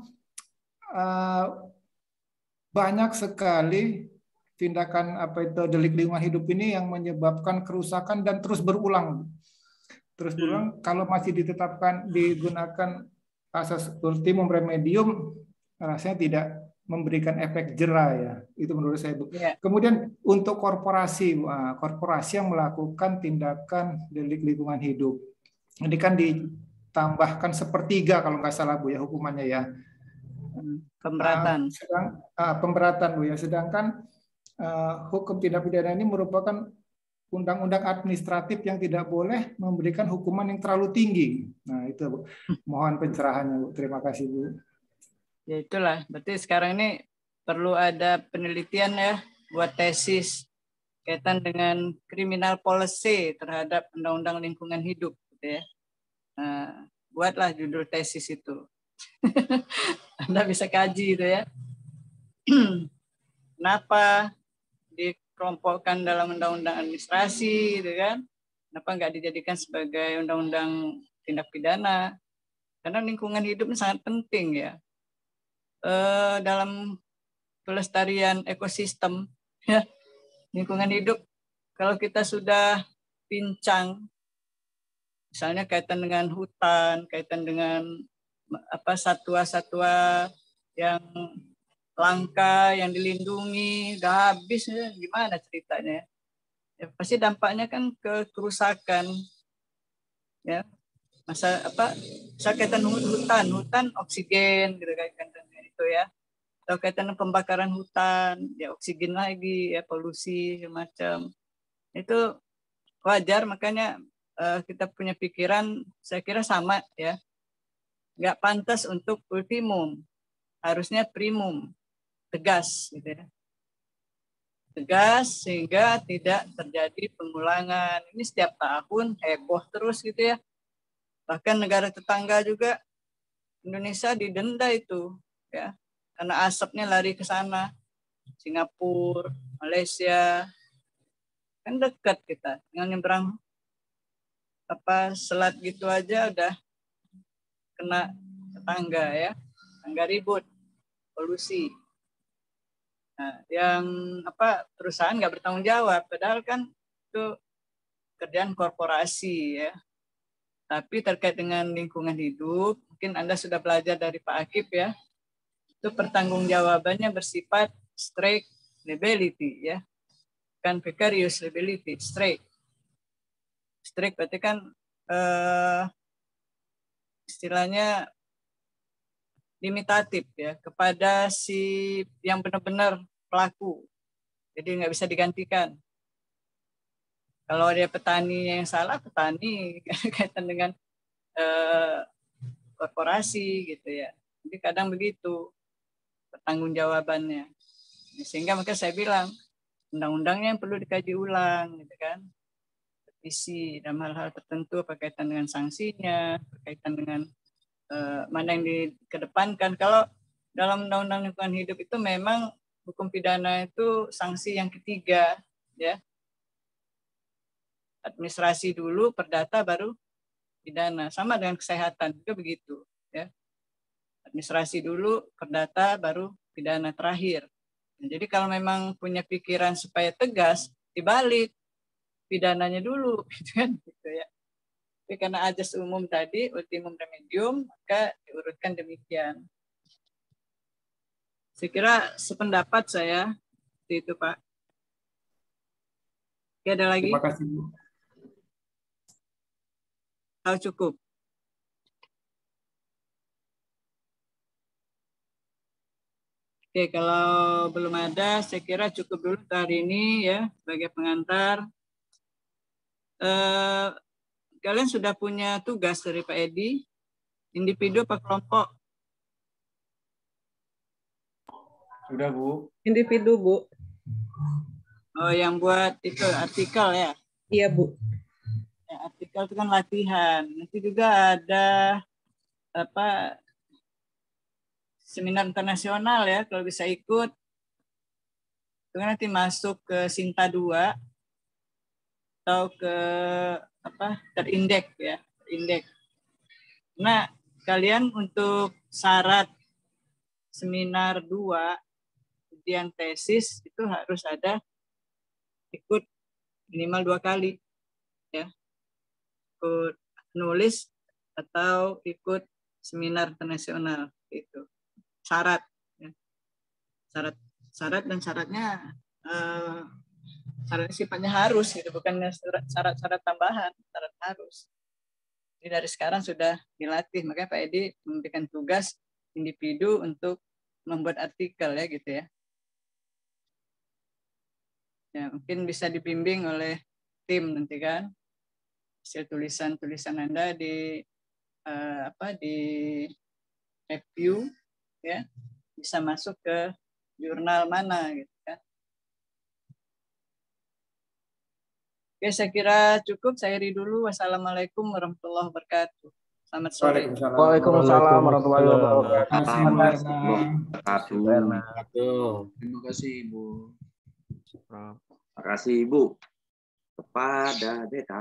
banyak sekali tindakan apa itu delik lingkungan hidup ini yang menyebabkan kerusakan dan terus berulang. Kalau masih ditetapkan digunakan asas ultimum remedium, rasanya tidak memberikan efek jera ya. Itu menurut saya Bu. Yeah. Kemudian untuk korporasi yang melakukan tindakan delik lingkungan hidup, ini kan ditambahkan 1/3 kalau nggak salah Bu ya hukumannya ya. Pemberatan. Pemberatan Bu ya. Sedangkan hukum tindak pidana ini merupakan undang-undang administratif yang tidak boleh memberikan hukuman yang terlalu tinggi. Nah itu Bu. Mohon pencerahannya Bu. Terima kasih Bu. Ya itulah, berarti sekarang ini perlu ada penelitian ya buat tesis kaitan dengan criminal policy terhadap undang-undang lingkungan hidup gitu ya. Nah, buatlah judul tesis itu. Anda bisa kaji itu ya. Kenapa dikelompokkan dalam undang-undang administrasi gitu kan? Kenapa nggak dijadikan sebagai undang-undang tindak pidana? Karena lingkungan hidup sangat penting ya. Dalam pelestarian ekosistem ya, lingkungan hidup kalau kita sudah pincang, misalnya kaitan dengan hutan, kaitan dengan apa satwa-satwa yang langka yang dilindungi udah habis ya, gimana ceritanya ya, pasti dampaknya kan ke kerusakan ya. Masa apa kaitan hutan oksigen gitu kan itu ya, atau kaitan pembakaran hutan ya oksigen lagi ya, polusi macam itu wajar. Makanya kita punya pikiran saya kira sama ya, nggak pantas untuk ultimum, harusnya primum, tegas gitu ya. tegas sehingga tidak terjadi pengulangan. Ini setiap tahun heboh terus gitu ya. Bahkan negara tetangga juga Indonesia didenda itu ya, karena asapnya lari ke sana. Singapura, Malaysia, kan dekat kita, dengan nyebrang selat gitu aja udah kena tetangga ya, tetangga ribut, polusi. Nah, yang perusahaan nggak bertanggung jawab, padahal kan itu kerjaan korporasi ya. Tapi terkait dengan lingkungan hidup, mungkin Anda sudah belajar dari Pak Akif ya, itu pertanggungjawabannya bersifat straight liability ya, bukan vicarious liability. Straight berarti kan istilahnya limitatif ya, kepada si yang benar-benar pelaku, jadi nggak bisa digantikan. Kalau dia petani yang salah, petani kaitan dengan korporasi gitu ya. Jadi kadang begitu pertanggungjawabannya. Sehingga maka saya bilang undang-undangnya yang perlu dikaji ulang, gitu kan. Revisi dalam hal-hal tertentu berkaitan dengan sanksinya, berkaitan dengan mana yang dikedepankan. Kalau dalam undang-undang lingkungan hidup itu memang hukum pidana itu sanksi yang ketiga, ya. Administrasi dulu, perdata, baru pidana. Sama dengan kesehatan juga begitu, ya. Administrasi dulu, perdata, baru pidana terakhir. Nah, jadi kalau memang punya pikiran supaya tegas, dibalik pidananya dulu, gitu kan, gitu ya. Tapi karena ajas umum tadi, ultimum remedium, maka diurutkan demikian. Saya kira sependapat saya, itu Pak. Oke, ada lagi? Terima kasih, Bu. Oh, cukup. Oke, kalau belum ada, saya kira cukup dulu hari ini ya, sebagai pengantar. Kalian sudah punya tugas dari Pak Edi, individu apa kelompok? Sudah, Bu. Individu, Bu. Oh, yang buat itu artikel ya? Iya, Bu. Ya, artikel itu kan latihan. Nanti juga ada seminar internasional ya, kalau bisa ikut. Itu kan nanti masuk ke Sinta 2 atau ke terindeks ya, terindeks. Nah, kalian untuk syarat seminar 2 ujian tesis itu harus ada ikut minimal 2 kali ya, ikut nulis atau ikut seminar internasional itu syarat ya. syarat dan syaratnya sifatnya harus gitu, bukan syarat tambahan, syarat harus. Jadi dari sekarang sudah dilatih, makanya Pak Edi memberikan tugas individu untuk membuat artikel ya gitu ya. Ya, mungkin bisa dibimbing oleh tim nanti kan, hasil tulisan Anda di di review ya, bisa masuk ke jurnal mana gitu kan. Oke, saya kira cukup. Saya akhiri dulu. Wassalamualaikum warahmatullahi wabarakatuh. Selamat sore. Waalaikumsalam warahmatullahi wabarakatuh. Terima kasih, Bu Erna. Terima kasih, Ibu. Terima kasih, Ibu. Kepada Beta.